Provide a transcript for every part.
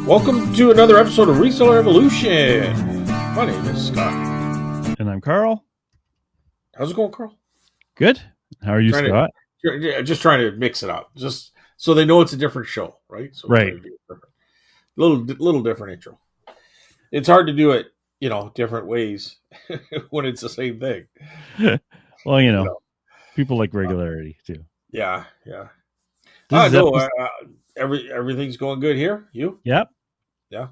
Welcome to another episode of Reseller Evolution. My name is Scott. And I'm Carl. How's it going, Carl? Good. How are you, Scott? Just trying to mix it up, just so they know it's a different show, right? So right. Little different intro. It's hard to do it, different ways when it's the same thing. Well, people like regularity too. Yeah. No, everything's going good here. You? Yep. Yeah.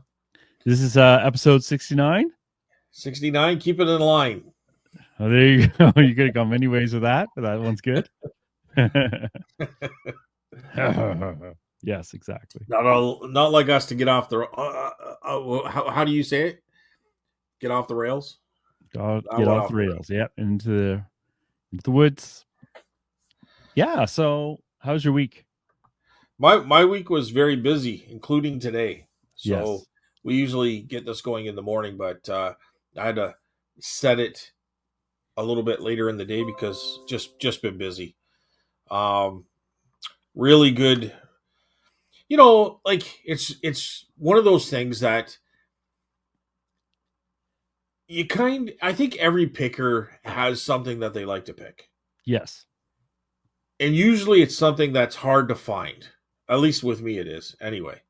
This is episode 69. 69. Keep it in line. Oh, there you go. You could have gone many ways with that, but that one's good. Yes, exactly. Not like us to get off the. How do you say it? Get off the rails. Get off the rails. Yep, into the woods. Yeah. So, how's your week? My week was very busy, including today. So yes. We usually get this going in the morning, but I had to set it a little bit later in the day because just been busy. Really good. It's one of those things that I think every picker has something that they like to pick. Yes. And usually it's something that's hard to find. At least with me it is, anyway.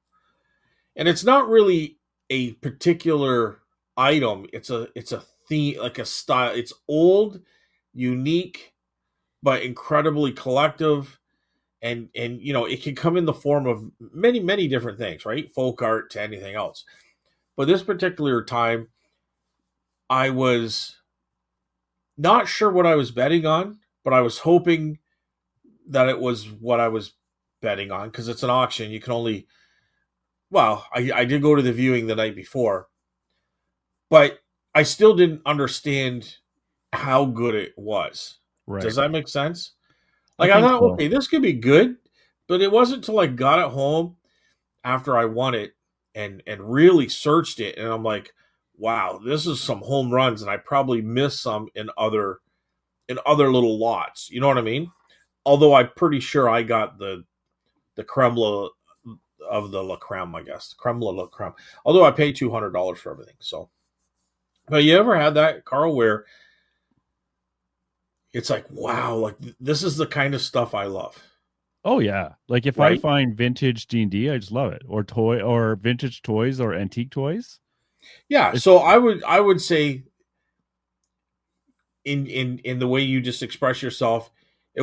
And it's not really a particular item. It's a theme, like a style. It's old, unique, but incredibly collective. And it can come in the form of many, many different things, right? Folk art to anything else. But this particular time, I was not sure what I was betting on, but I was hoping that it was what I was betting on, because it's an auction. You can only, I did go to the viewing the night before, but I still didn't understand how good it was. Right. Does that make sense? Like, I thought, okay, this could be good, but it wasn't until I got it home after I won it and really searched it, and I'm like, wow, this is some home runs, and I probably missed some in other little lots. You know what I mean? Although I'm pretty sure I got the creme of the la creme, I guess. Creme la creme. Although I paid $200 for everything. So, but you ever had that, Carl, where it's like, wow, like this is the kind of stuff I love. Oh yeah. Like if I find vintage D&D, I just love it. Or vintage toys or antique toys. Yeah. So I would say in the way you just express yourself, I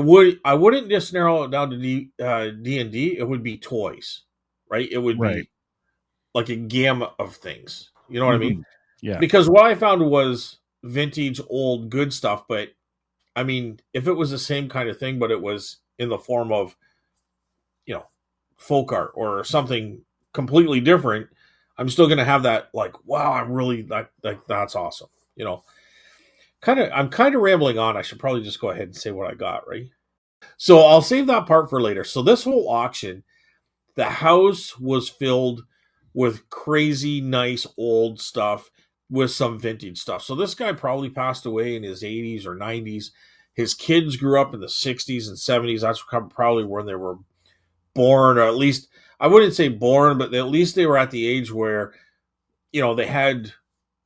wouldn't just narrow it down to D&D. It would be toys, right? It would be like a gamut of things. You know what I mean? Yeah. Because what I found was vintage, old, good stuff. But I mean, if it was the same kind of thing, but it was in the form of, folk art or something completely different, I'm still going to have that, like, wow, I'm really like that's awesome. I'm kind of rambling on. I should probably just go ahead and say what I got, right? So I'll save that part for later. So this whole auction, the house was filled with crazy, nice, old stuff with some vintage stuff. So this guy probably passed away in his 80s or 90s. His kids grew up in the 60s and 70s. That's probably when they were born, or at least, I wouldn't say born, but at least they were at the age where, they had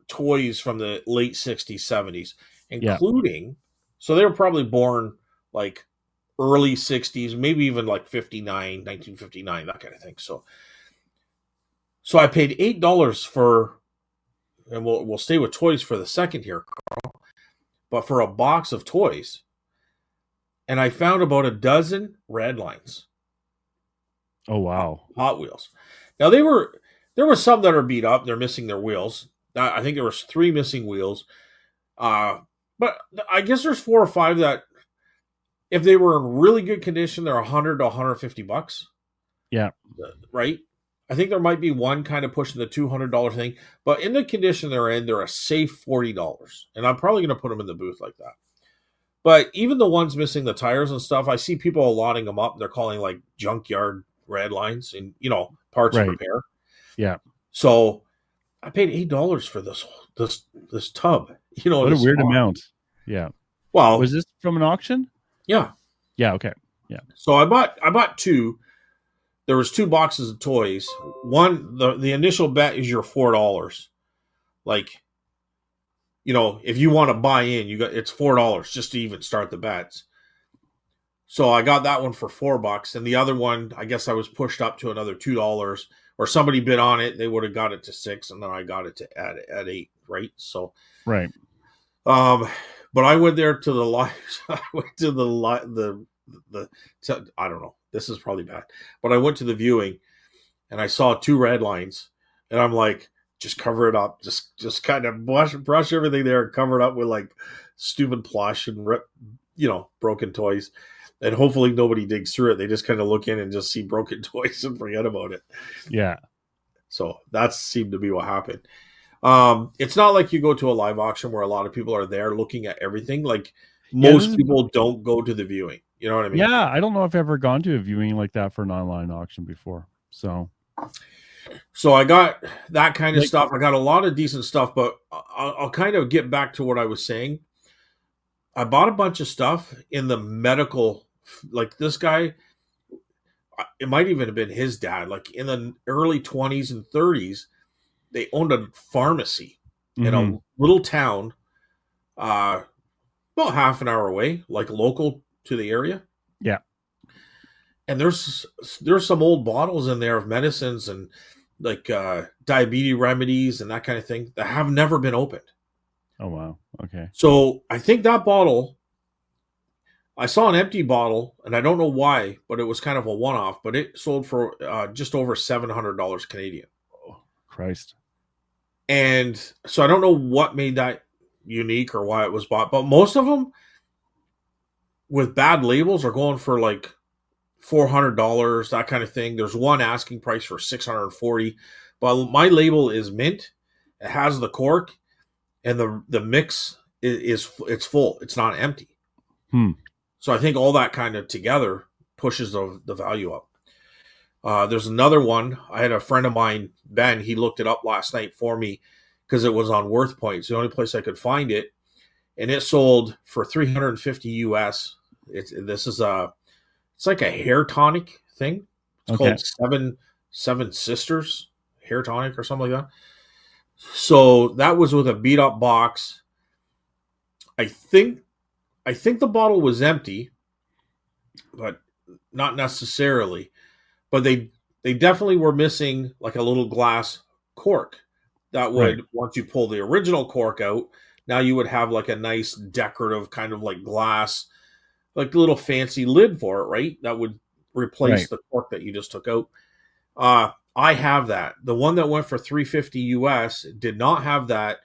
toys from the late 60s, 70s, including, so they were probably born like early 60s, maybe even like 1959, that kind of thing. So I paid $8 for, and we'll stay with toys for the second here, Carl, but for a box of toys. And I found about a dozen red lines. Oh, wow. Hot Wheels. Now there were some that are beat up. They're missing their wheels. I think there was 3 missing wheels. But I guess there's 4 or 5 that, if they were in really good condition, they're $100 to $150. Yeah. Right? I think there might be one kind of pushing the $200 thing, but in the condition they're in, they're a safe $40. And I'm probably going to put them in the booth like that. But even the ones missing the tires and stuff, I see people allotting them up. They're calling like junkyard red lines and, parts of repair. Yeah. So I paid $8 for this tub. What a weird amount. Yeah. Well, was this from an auction? Yeah. Yeah. Okay. Yeah. So I bought 2. there was two boxes of toys. One, the initial bet is your $4. Like, if you want to buy in, it's $4 just to even start the bets. So I got that one for $4, and the other one, I guess I was pushed up to another $2, or somebody bid on it. They would have got it to 6, and then I got it to at 8, right? So, right. But I went there to the live. I went to I don't know. This is probably bad, but I went to the viewing, and I saw 2 red lines, and I'm like, just cover it up, just kind of brush everything there, and cover it up with like stupid plush and broken toys. And hopefully nobody digs through it. They just kind of look in and just see broken toys and forget about it. Yeah. So that seemed to be what happened. It's not like you go to a live auction where a lot of people are there looking at everything. Like most people don't go to the viewing. You know what I mean? Yeah, I don't know if I've ever gone to a viewing like that for an online auction before. So I got that kind of stuff. I got a lot of decent stuff, but I'll kind of get back to what I was saying. I bought a bunch of stuff in the medical, like this guy, it might even have been his dad, like in the early 20s and 30s, they owned a pharmacy in a little town, about half an hour away, like local to the area. Yeah. And there's some old bottles in there of medicines and like diabetes remedies and that kind of thing that have never been opened. Oh, wow. Okay. So I think that bottle, I saw an empty bottle, and I don't know why, but it was kind of a one-off, but it sold for just over $700 Canadian. Oh, Christ. And so I don't know what made that unique or why it was bought, but most of them with bad labels are going for like $400, that kind of thing. There's one asking price for $640, but my label is mint. It has the cork, and the mix it's full. It's not empty. So I think all that kind of together pushes the value up. There's another one. I had a friend of mine, Ben, he looked it up last night for me because it was on Worth Points, the only place I could find it. And it sold for $350 US. It's like a hair tonic thing. It's called Seven Sisters hair tonic or something like that. So that was with a beat up box. I think the bottle was empty, but not necessarily. But they definitely were missing like a little glass cork that would, once you pull the original cork out, now you would have like a nice decorative kind of like glass, like a little fancy lid for it, right? That would replace the cork that you just took out. I have that. The one that went for $350 US did not have that,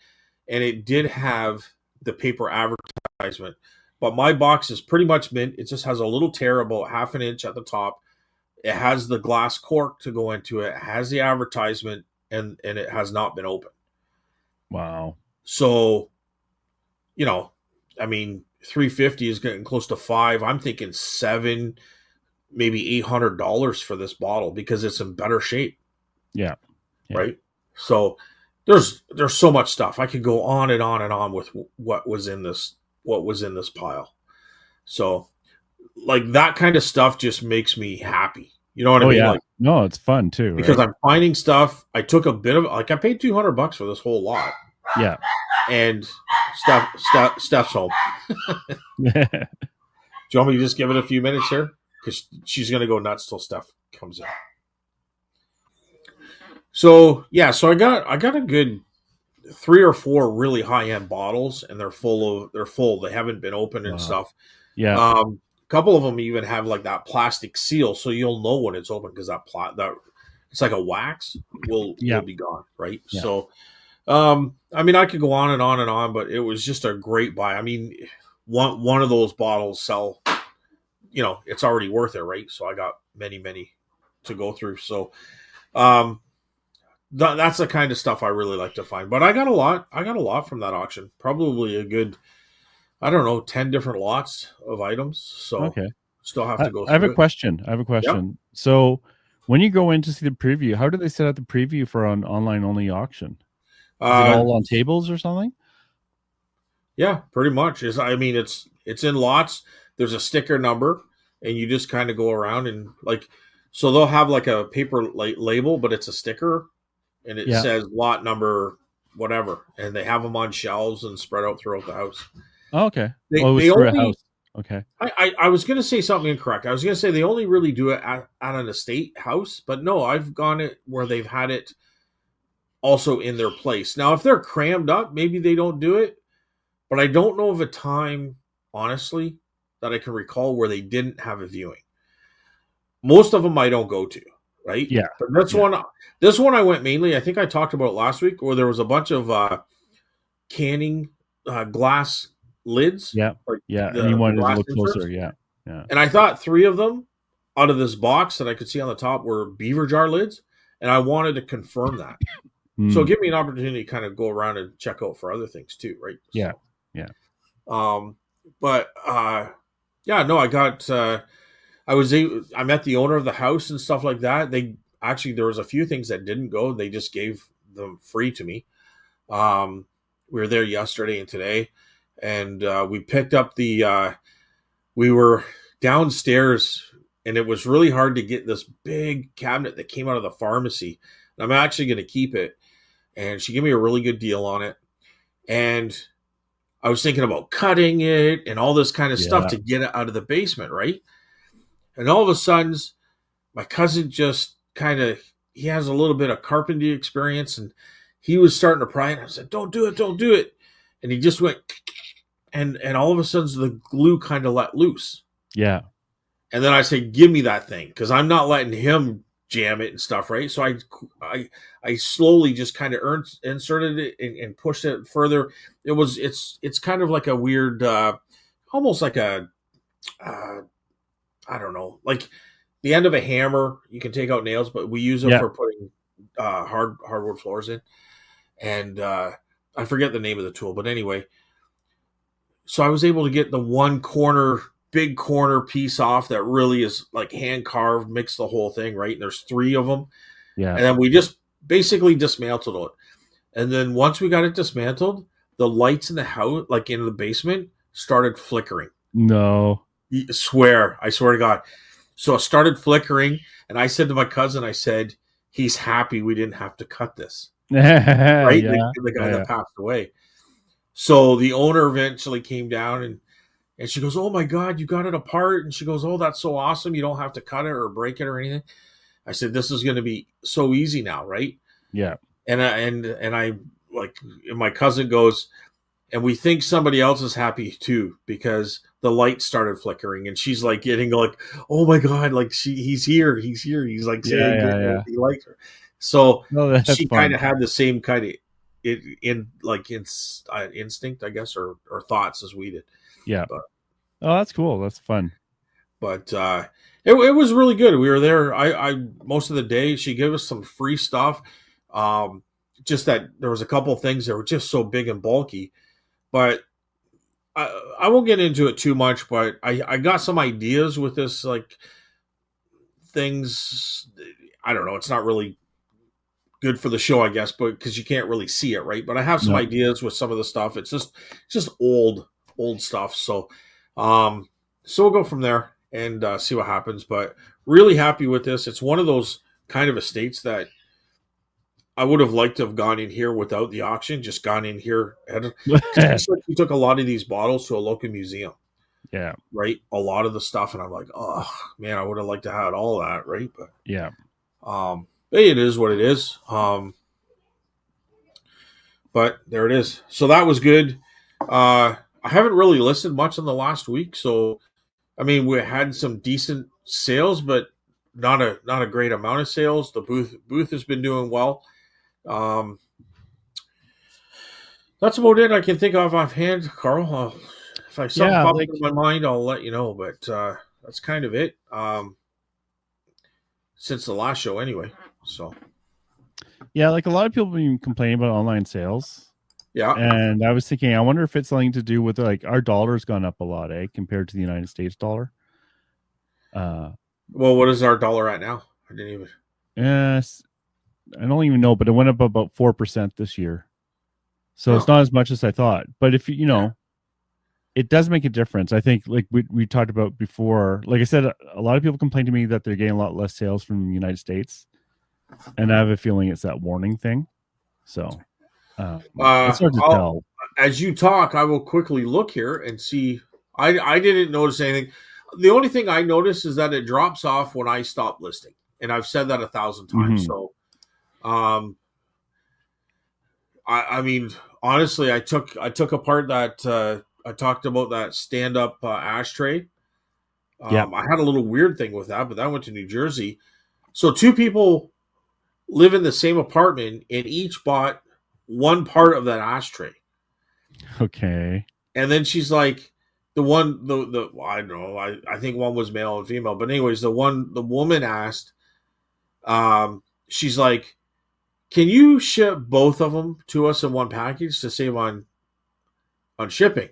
and it did have the paper advertisement. But my box is pretty much mint. It just has a little tear about half an inch at the top. It has the glass cork to go into it. It has the advertisement, and it has not been opened. Wow. So, I mean, $350 is getting close to $5. I'm thinking $7, maybe $800 for this bottle because it's in better shape. Yeah. Right. So there's so much stuff. I could go on and on and on with what was in this pile. So like that kind of stuff just makes me happy. You know what I mean? Yeah. Like, no, it's fun too. Because I'm finding stuff. I took a bit of I paid $200 for this whole lot. Yeah. And Steph's home. Do you want me to just give it a few minutes here? Because she's gonna go nuts till Steph comes in. So yeah, I got a good 3 or 4 really high end bottles, and they're full. They haven't been opened and stuff. Yeah. A couple of them even have like that plastic seal, so you'll know when it's open because that it's like a wax will be gone, right? Yeah. So, I mean, I could go on and on and on, but it was just a great buy. I mean, one of those bottles sell, it's already worth it, right? So I got many to go through. So, that's the kind of stuff I really like to find. But I got a lot from that auction. Probably a good, I don't know, 10 different lots of items. So still have to go through I have a question. Yeah. So when you go in to see the preview, how do they set up the preview for an online only auction? Is it all on tables or something? Yeah, pretty much. I mean, it's in lots. There's a sticker number, and you just kind of go around and like So they'll have like a paper label, but it's a sticker, and it Yeah. says lot number whatever, and they have them on shelves and spread out throughout the house. Oh, okay. They Oh, it was they through a only house. Okay. I was going to say something incorrect. I was going to say they only really do it at an estate house, but no, I've gone it where they've had it also in their place. Now, if they're crammed up, maybe they don't do it, but I don't know of a time, honestly, that I can recall where they didn't have a viewing. Most of them I don't go to, right? Yeah. But this one I went mainly. I think I talked about last week, where there was a bunch of canning glass lids, Yeah. like Yeah. And you the wanted to glass look closer. inserts. Yeah. Yeah. And I thought three of them out of this box that I could see on the top were beaver jar lids, and I wanted to confirm that. So Mm. give me an opportunity to kind of go around and check out for other things too, right? Yeah. So, Yeah. but yeah, no, I got I met the owner of the house and stuff like that. They actually there was a few things that didn't go. They just gave them free to me. We were there yesterday and today, and we picked up we were downstairs, and it was really hard to get this big cabinet that came out of the pharmacy. And I'm actually going to keep it. And she gave me a really good deal on it. And I was thinking about cutting it and all this kind of stuff Yeah. to get it out of the basement, right? And all of a sudden, my cousin just kind of he has a little bit of carpentry experience, and he was starting to pry. And I said, "Don't do it, don't do it." And he just went, and all of a sudden the glue kind of let loose. Yeah. And then I said, "Give me that thing," because I'm not letting him jam it and stuff, right? So I slowly just kind of inserted it and pushed it further. It's kind of like a weird, almost like a uh, I don't know, like the end of a hammer. You can take out nails, but we use it Yeah. for putting hardwood floors in. And I forget the name of the tool, but anyway, so I was able to get the big corner piece off that really is like hand carved, mix the whole thing, right? And there's three of them. Yeah. And then we just basically dismantled it. And then once we got it dismantled, the lights in the house, like in the basement, started flickering. No. I swear to God. So it started flickering. And I said to my cousin, I said, he's happy we didn't have to cut this. Right? Yeah. The guy Yeah. that passed away. So the owner eventually came down and she goes, "Oh my God, you got it apart." And she goes, "Oh, that's so awesome. You don't have to cut it or break it or anything." I said, "This is going to be so easy now, right?" Yeah. And I like, and my cousin goes, and we think somebody else is happy too because the light started flickering, and she's like getting like, "Oh my God, like he's here, he's here." He's like Yeah. saying Yeah. good, Yeah. he likes her. So No, that's she kind fun. of had the same kind of instinct, I guess, or thoughts as we did. Yeah. But Oh, that's cool. That's fun. but it was really good. We were there. I most of the day. She gave us some free stuff. Um, just that there was a couple of things that were just so big and bulky. But I won't get into it too much. But I got some ideas with this, like things. I don't know. It's not really good for the show, I guess, but because you can't really see it, right? But I have some No. ideas with some of the stuff. It's just old stuff. Um, so we'll go from there and see what happens. But really happy with this. It's one of those kind of estates that I would have liked to have gone in here without the auction. Just gone in here because we took a lot of these bottles to a local museum, Yeah. right? A lot of the stuff, and I'm like, oh man, I would have liked to have all of that, right? Yeah. Hey, it is what it is. But there it is. So that was good. I haven't really listed much in the last week, so I mean we had some decent sales, but not a great amount of sales. The booth has been doing well. Um, that's about it I can think of offhand, Carl. If something Yeah. pops Like, in my mind, I'll let you know. But that's kind of it. Since the last show, anyway. So yeah, like a lot of people have been complaining about online sales. yeah. And I was thinking, I wonder if it's something to do with like our dollar's gone up a lot, compared to the United States dollar. Well, what is our dollar at now? I didn't even. Yes, I don't even know, but it went up about 4% this year. So it's Oh, not as much as I thought. But if you know, it does make a difference. I think, like we talked about before, like I said, a lot of people complain to me that they're getting a lot less sales from the United States, and I have a feeling it's that warning thing. So it's hard to tell. As you talk, I will quickly look here and see. I didn't notice anything. The only thing I noticed is that it drops off when I stop listing, and I've said that 1,000 times. So, I mean, honestly, I took apart that I talked about that stand up ashtray. I had a little weird thing with that, but that went to New Jersey. So two people live in the same apartment and each bought one part of that ashtray. Okay. And then she's like, the I don't know, I think one was male and female, but anyways, the woman asked, she's like, can you ship both of them to us in one package to save on shipping?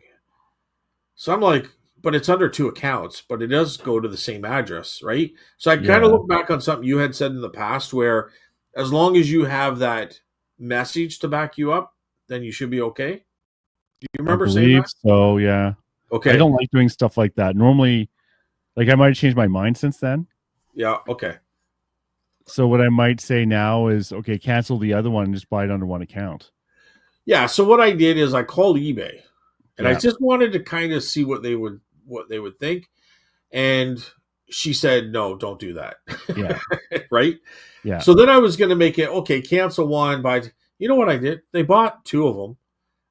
So I'm like, but it's under two accounts, but it does go to the same address, right? So I kind of look back on something you had said in the past where as long as you have that message to back you up, then you should be okay. Do you remember saying that? So, yeah. Okay. I don't like doing stuff like that. Normally, like I might have changed my mind since then. Yeah, okay. So what I might say now is, okay, cancel the other one and just buy it under one account. Yeah, so what I did is I called eBay. And I just wanted to kind of see what they would think. And she said, no, don't do that. Yeah. Right? Yeah. So then I was going to make it, okay, cancel one. But you know what I did? They bought two of them.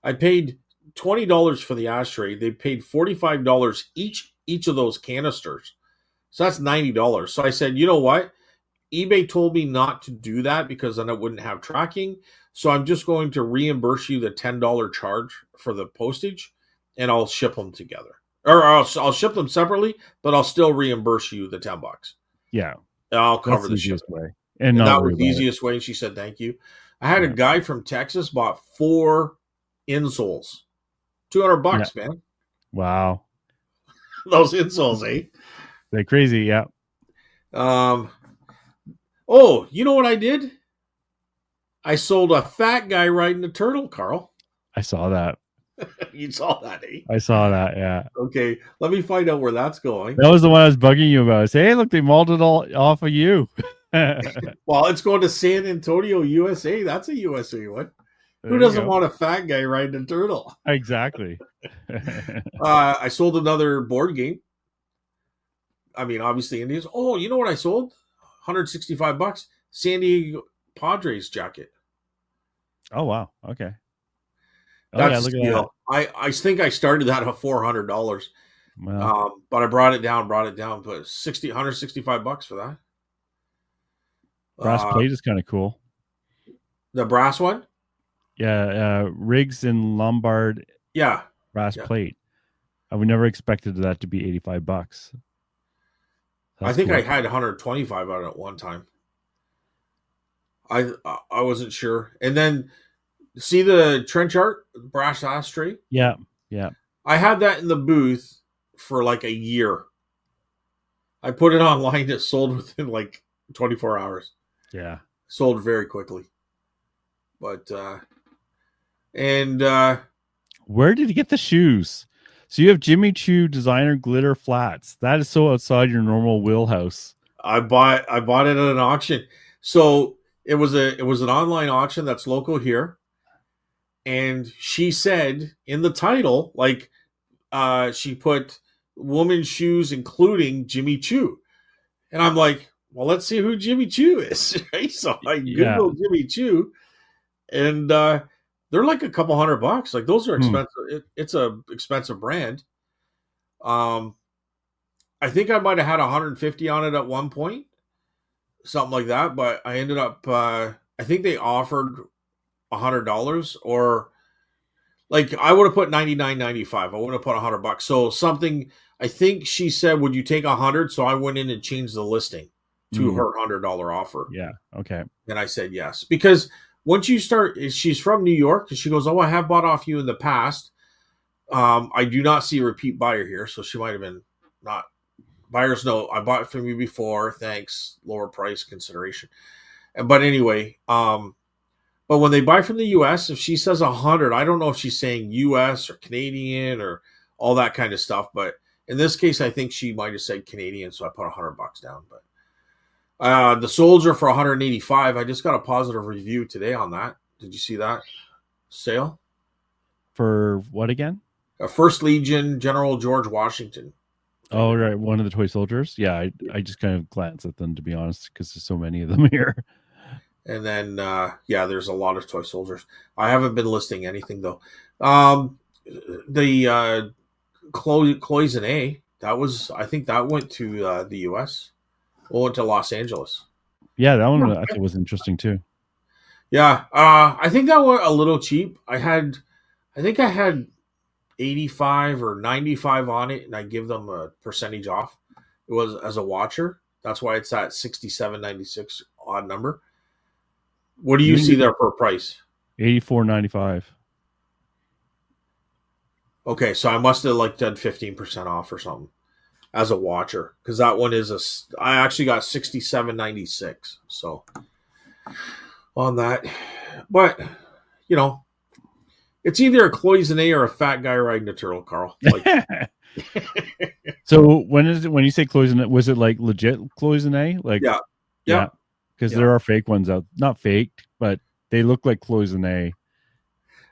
I paid $20 for the ashtray. They paid $45 each of those canisters. So that's $90. So I said, you know what? eBay told me not to do that because then I wouldn't have tracking. So I'm just going to reimburse you the $10 charge for the postage, and I'll ship them together. Or I'll ship them separately, but I'll still reimburse you the $10. Yeah. And I'll cover the easiest shipping. way. And that was the easiest way. And she said, thank you. I had a guy from Texas bought 4 insoles. $200, man. Wow. Those insoles, eh? They're crazy, yeah. Oh, you know what I did? I sold a fat guy riding a turtle, Carl. I saw that. You saw that, eh? I saw that, yeah. Okay, let me find out where that's going. That was the one I was bugging you about. I say, hey, look, they mauled it all off of you. Well, it's going to San Antonio, USA. That's a USA one. Who doesn't want a fat guy riding a turtle? Exactly. I sold another board game. I mean, obviously Indians. Oh, you know what I sold? $165. San Diego Padres jacket. Oh, wow. Okay. That's look at that. I think I started that at $400. Wow. But I brought it down, but $165 for that. Brass plate is kind of cool. The brass one? Yeah, Riggs and Lombard. Yeah. Brass plate. I would never expected that to be $85. I think I had 125 on it at one time. I wasn't sure. And then see the trench art brass ashtray? Yeah, yeah. I had that in the booth for like a year. I put it online. It sold within like 24 hours. Yeah. Sold very quickly. But where did you get the shoes? So you have Jimmy Choo designer glitter flats. That is so outside your normal wheelhouse. I bought it at an auction. So it was an online auction that's local here. And she said in the title, like she put women's shoes including Jimmy Choo. And I'm like, well, let's see who Jimmy Choo is. Right? So I Googled Jimmy Choo, and they're like a couple $100. Like those are expensive. It's a expensive brand. I think I might have had 150 on it at one point, something like that. But I ended up, I think they offered $100, or like I would have put $99.95. I would have put $100. So something. I think she said, "Would you take 100?" So I went in and changed the listing to her $100 offer. Yeah. Okay. And I said yes, because once you start, she's from New York, and she goes, "Oh, I have bought off you in the past. I do not see a repeat buyer here," so she might have been not buyers. No, I bought it from you before. Thanks, lower price consideration. But anyway, but when they buy from the U.S., if she says 100, I don't know if she's saying U.S. or Canadian or all that kind of stuff. But in this case, I think she might have said Canadian, so I put $100 down. But the Soldier for 185. I just got a positive review today on that. Did you see that sale? For what again? First Legion General George Washington. Oh, right, one of the toy soldiers. Yeah, I just kind of glance at them, to be honest, because there's so many of them here. And then there's a lot of toy soldiers. I haven't been listing anything though. The Cloisonne, I think that went to the U.S. Well, went to Los Angeles. Yeah, that one I thought was interesting too. Yeah, I think that went a little cheap. I think I had 85 or 95 on it, and I give them a percentage off. It was as a watcher. That's why it's at 67.96 odd number. What do you see there for a price? $84.95. Okay, so I must have done 15% off or something as a watcher, because that one is I actually got 67.96. So on that, but it's either a Cloisonne or a fat guy riding a turtle, Carl. So when you say Cloisonne, was it like legit Cloisonne? Like yeah. Because there are fake ones out, not fake, but they look like Cloisonne.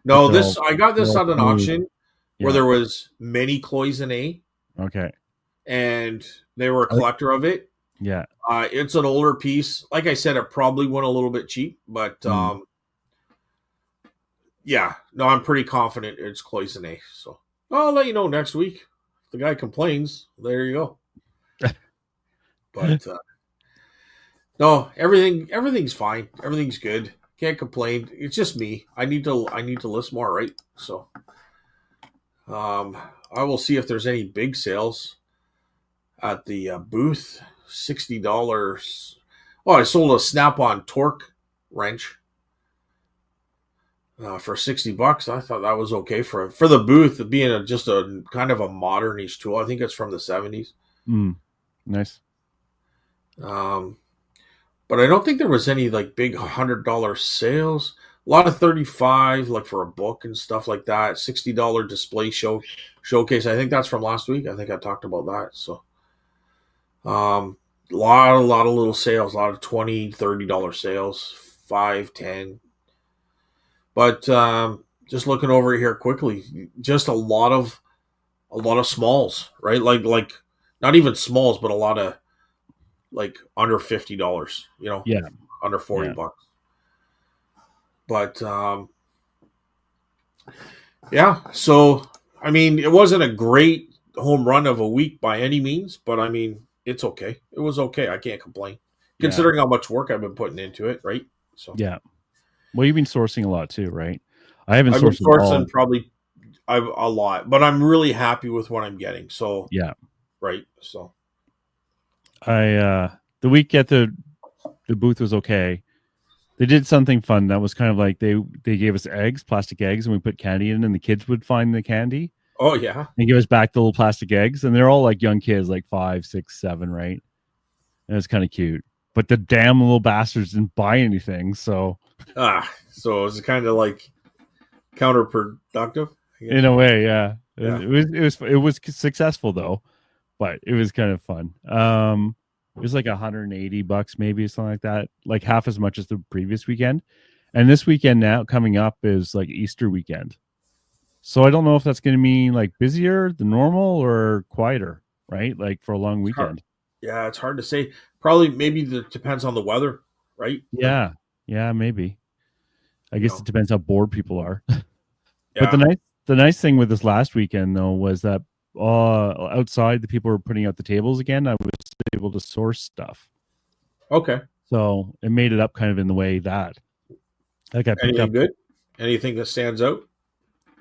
No, I got this at an auction where there was many Cloisonne. Okay. And they were a collector of it. Yeah. It's an older piece. Like I said, it probably went a little bit cheap, but I'm pretty confident it's Cloisonne. So I'll let you know next week. If the guy complains, there you go. But no, everything's fine. Everything's good. Can't complain. It's just me. I need to list more, right? So I will see if there's any big sales at the booth. $60. Oh, I sold a Snap-on torque wrench for $60. I thought that was okay for the booth, being just a kind of a modernish tool. I think it's from the 70s. Nice. But I don't think there was any big $100 sales. A lot of 35, for a book and stuff like that. $60 display showcase. I think that's from last week. I think I talked about that. So, a lot of little sales. A lot of $20, $30 sales. 5, 10. But just looking over here quickly, just a lot of smalls, right? Like not even smalls, but a lot of under $50, under $40. But so I mean, it wasn't a great home run of a week by any means, but I mean, it's okay. It was okay. I can't complain considering how much work I've been putting into it, right? So well, you've been sourcing a lot too, right? I've been sourcing probably a lot, but I'm really happy with what I'm getting. So right. So the week at the booth was okay. They did something fun that was kind of like they gave us eggs, plastic eggs, and we put candy in, and the kids would find the candy. Oh yeah, and give us back the little plastic eggs, and they're all like young kids, like 5, 6, 7, right? And it's kind of cute, but the damn little bastards didn't buy anything. So so it was kind of counterproductive in a way. Yeah. It was successful though, but it was kind of fun. It was like $180 maybe, something like that, like half as much as the previous weekend. And this weekend now coming up is like Easter weekend. So I don't know if that's going to mean busier than normal or quieter, right? For a long weekend. Yeah, it's hard to say. Probably, maybe it depends on the weather, right? Yeah, maybe. I guess it depends how bored people are. Yeah. But the nice thing with this last weekend though was that outside the people were putting out the tables again. I was able to source stuff. Okay. So it made it up kind of in the way that I picked up good. Anything that stands out?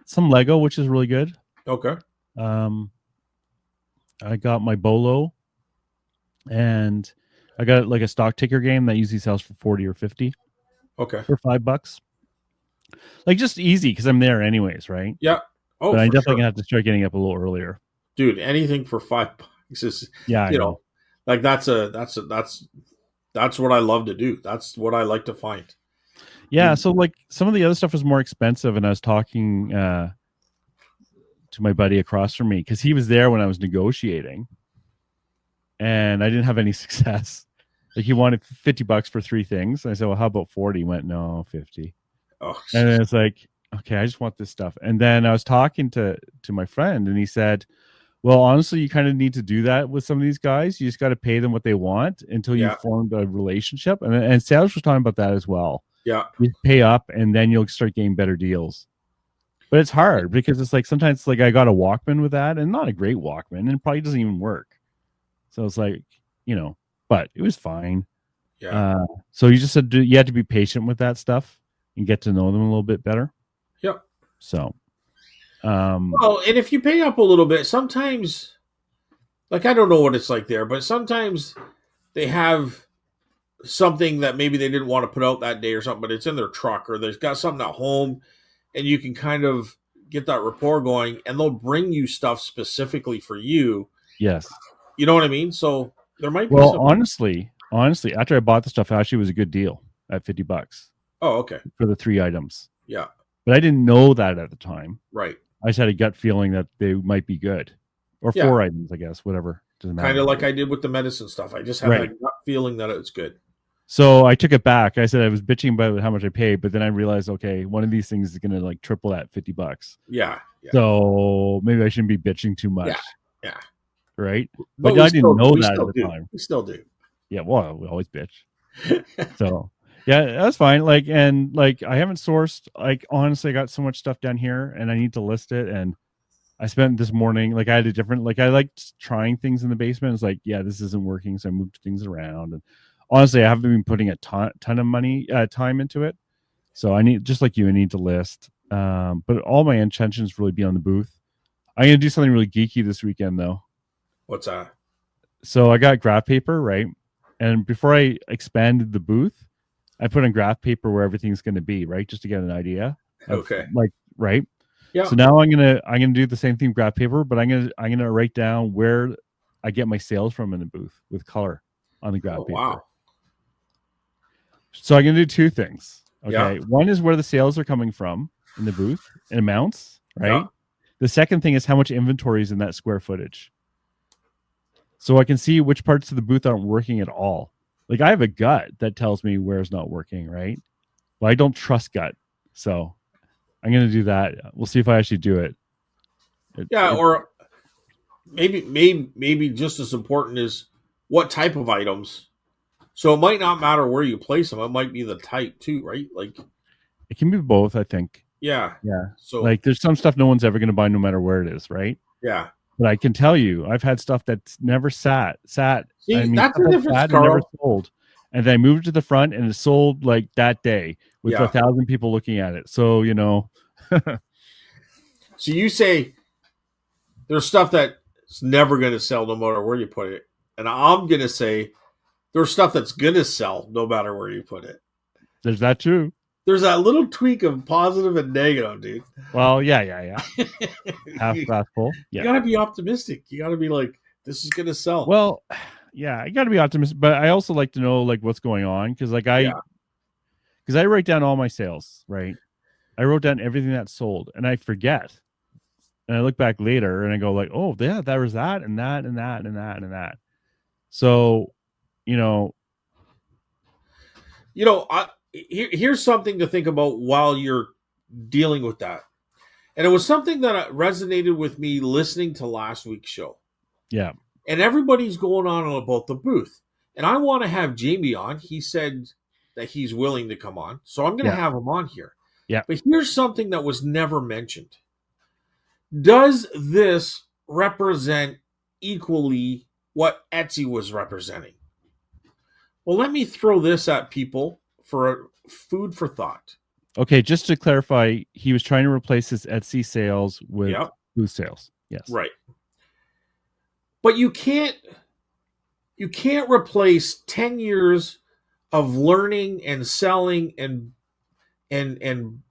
Some Lego, which is really good. Okay. I got my Bolo, and I got a stock ticker game that usually sells for 40 or 50. Okay. For $5. Just easy because I'm there anyways, right? Yeah. Oh, but I'm definitely gonna have to start getting up a little earlier. Dude, anything for $5 is know. That's what I love to do. That's what I like to find. Yeah, so some of the other stuff was more expensive, and I was talking to my buddy across from me because he was there when I was negotiating, and I didn't have any success. Like he wanted $50 for 3 things. And I said, "Well, how about 40?" He went, "No, 50." Oh, And then it's like, okay, I just want this stuff. And then I was talking to my friend, and he said, well, honestly, you kind of need to do that with some of these guys. You just got to pay them what they want until you yeah, formed a relationship. And Sales was talking about that as well. yeah, You pay up, and then you'll start getting better deals. But it's hard because it's like sometimes it's like I got a Walkman with that, and not a great Walkman, and it probably doesn't even work. So it's like, but it was fine. yeah, So you just said you had to be patient with that stuff and get to know them a little bit better. yep. So, Well, and if you pay up a little bit, sometimes, like I don't know what it's like there, but sometimes they have something that maybe they didn't want to put out that day or something, but it's in their truck or they've got something at home, and you can kind of get that rapport going, and they'll bring you stuff specifically for you. yes. You know what I mean? So there might be Well, some. honestly, after I bought the stuff, actually, it was a good deal at $50 Oh, okay. for the 3 items. Yeah. But I didn't know that at the time. Right. I just had a gut feeling that they might be good, or Yeah. 4 items, I guess, whatever. Doesn't matter. Kind of like I did with the medicine stuff. I just had Right. that gut feeling that it was good. So I took it back. I said I was bitching about how much I paid, but then I realized, okay, one of these things is going to like triple that $50. Yeah. Yeah. So maybe I shouldn't be bitching too much. Yeah. Right. But But I didn't know we that still at the do. time. We still do. Yeah. Well, we always bitch. So yeah, that's fine. Like, and like, I haven't sourced, like, honestly, I got so much stuff down here and I need to list it. And I spent this morning, like, I had a different, like, I liked trying things in the basement. It's like, yeah, this isn't working. So I moved things around. And honestly, I haven't been putting a ton of money, time into it. So I need, just like you, I need to list. But all my intentions really be on the booth. I'm going to do something really geeky this weekend, though. What's that? So I got graph paper, right? And before I expanded the booth, I put in graph paper where everything's going to be, right? Just to get an idea. Okay. Like, right. Yeah. So now I'm gonna do the same thing with graph paper, but I'm gonna write down where I get my sales from in the booth with color on the graph paper. Wow. So I'm gonna do 2 things. Okay. Yeah. One is where the sales are coming from in the booth in amounts, right? Yeah. The second thing is how much inventory is in that square footage. So I can see which parts of the booth aren't working at all. Like I have a gut that tells me where it's not working, right? But I don't trust gut. So I'm going to do that. We'll see if I actually do it. Or maybe just as important is what type of items. So it might not matter where you place them. It might be the type too, right? Like it can be both, I think. Yeah. So like there's some stuff no one's ever going to buy no matter where it is, right? Yeah. But I can tell you, I've had stuff that's never sat. See, that's the difference, Carl. Never sold. And then I moved to the front and it sold like that day with 1,000 people looking at it. So, So you say there's stuff that's never going to sell no matter where you put it. And I'm going to say there's stuff that's going to sell no matter where you put it. There's that too. There's that little tweak of positive and negative, dude. Well, yeah. Half glass full. Yeah. You got to be optimistic. You got to be like, this is going to sell. Well, yeah, I got to be optimistic, but I also like to know like what's going on because I write down all my sales, right? I wrote down everything that's sold, and I forget, and I look back later and I go like, oh yeah, there was that and that and that and that and that. So, here's something to think about while you're dealing with that. And it was something that resonated with me listening to last week's show. Yeah. And everybody's going on about the booth. And I want to have Jamie on. He said that he's willing to come on. So I'm going to have him on here. Yeah. But here's something that was never mentioned. Does this represent equally what Etsy was representing? Well, let me throw this at people for food for thought. Okay, just to clarify, he was trying to replace his Etsy sales with booth sales. Yes. Right. But you can't replace 10 years of learning and selling and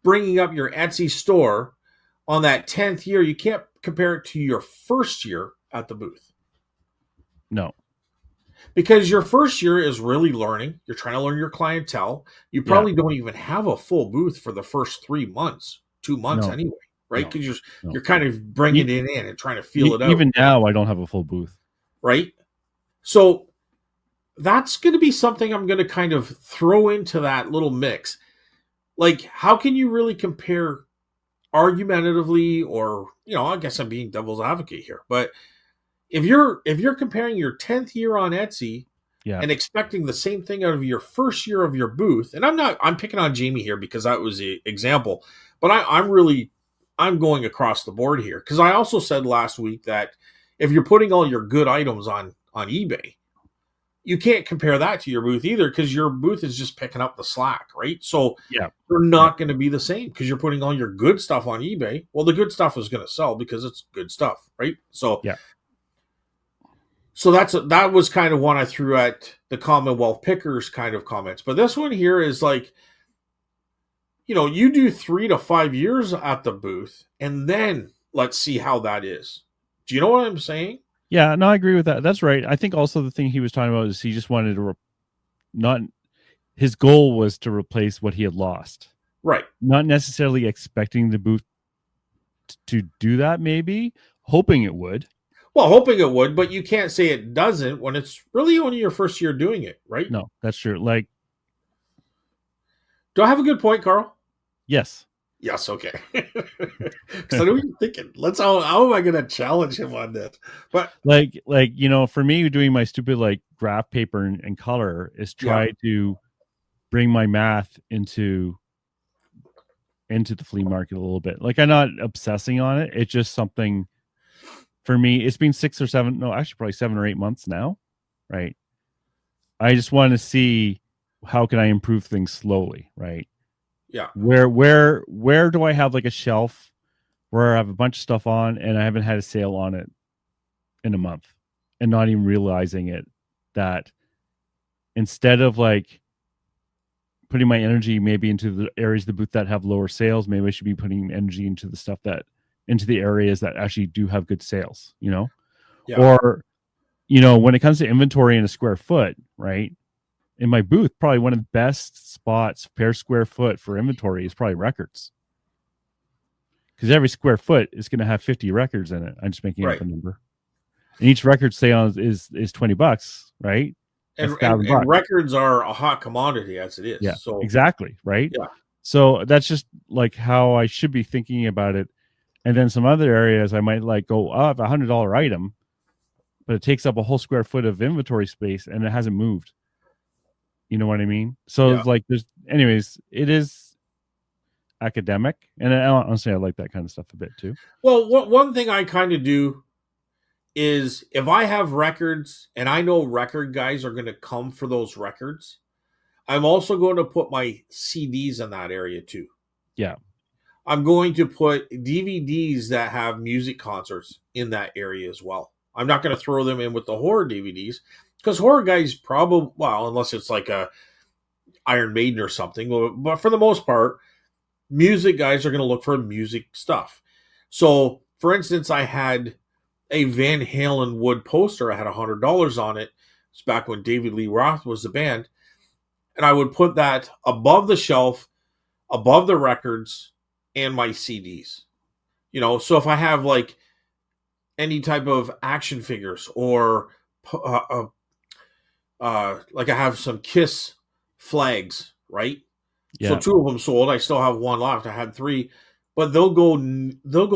bringing up your Etsy store on that 10th year. You can't compare it to your first year at the booth. No. Because your first year is really learning. You're trying to learn your clientele. You probably don't even have a full booth for the first 3 months, 2 months anyway. right? No, Because no. you're kind of bringing it in and trying to feel it out, Even now, I don't have a full booth. right? So that's going to be something I'm going to kind of throw into that little mix. Like, how can you really compare argumentatively, or I guess I'm being devil's advocate here, but if you're comparing your 10th year on Etsy Yeah, and expecting the same thing out of your first year of your booth, and I'm picking on Jamie here because that was the example, but I'm going across the board here because I also said last week that if you're putting all your good items on eBay, you can't compare that to your booth either because your booth is just picking up the slack, right? So yeah, they're yeah, not going to be the same because you're putting all your good stuff on eBay. Well, the good stuff is going to sell because it's good stuff, right? So yeah. that was kind of one I threw at the Commonwealth Pickers kind of comments. But this one here is like, you do 3 to 5 years at the booth, and then let's see how that is. Do you know what I'm saying? Yeah, no, I agree with that. That's right. I think also the thing he was talking about is he just wanted to not his goal was to replace what he had lost. Right. Not necessarily expecting the booth to do that, maybe hoping it would. Well, hoping it would, but you can't say it doesn't when it's really only your first year doing it, right? No, that's true. Like, Do I have a good point, Carl? yes. Yes, okay. Because I know what you're thinking. How am I going to challenge him on this? But for me, doing my stupid like graph paper and color is yeah, try to bring my math into the flea market a little bit. Like, I'm not obsessing on it. It's just something for me. It's been 6 or 7, no, actually probably 7 or 8 months now, right? I just want to see how can I improve things slowly, right? yeah, Where do I have like a shelf where I have a bunch of stuff on and I haven't had a sale on it in a month and not even realizing it, that instead of like putting my energy maybe into the areas of the booth that have lower sales, maybe I should be putting energy into into the areas that actually do have good sales, yeah. or when it comes to inventory in a square foot, right? In my booth, probably one of the best spots per square foot for inventory is probably records, because every square foot is going to have 50 records in it. I'm just making up Right. a number, and each record sale is $20, right? And, That's and $1,000. and records are a hot commodity as it is. Yeah, So exactly, right. yeah, So that's just like how I should be thinking about it. And then some other areas I might like go up $100 item, but it takes up a whole square foot of inventory space and it hasn't moved. You know what I mean? So yeah. it's like anyways, it is academic, and honestly, I like that kind of stuff a bit too. Well, one thing I kind of do is if I have records and I know record guys are going to come for those records, I'm also going to put my CDs in that area too. Yeah, I'm going to put DVDs that have music concerts in that area as well. I'm not going to throw them in with the horror DVDs because horror guys probably, well, unless it's like a Iron Maiden or something, but for the most part, music guys are going to look for music stuff. So, for instance, I had a Van Halen wood poster. I had $100 on it. It's back when David Lee Roth was the band. And I would put that above the shelf, above the records, and my CDs. So if I have like any type of action figures or like I have some Kiss flags, right? So yeah, 2 of them sold. I still have one left. I had 3, but they'll go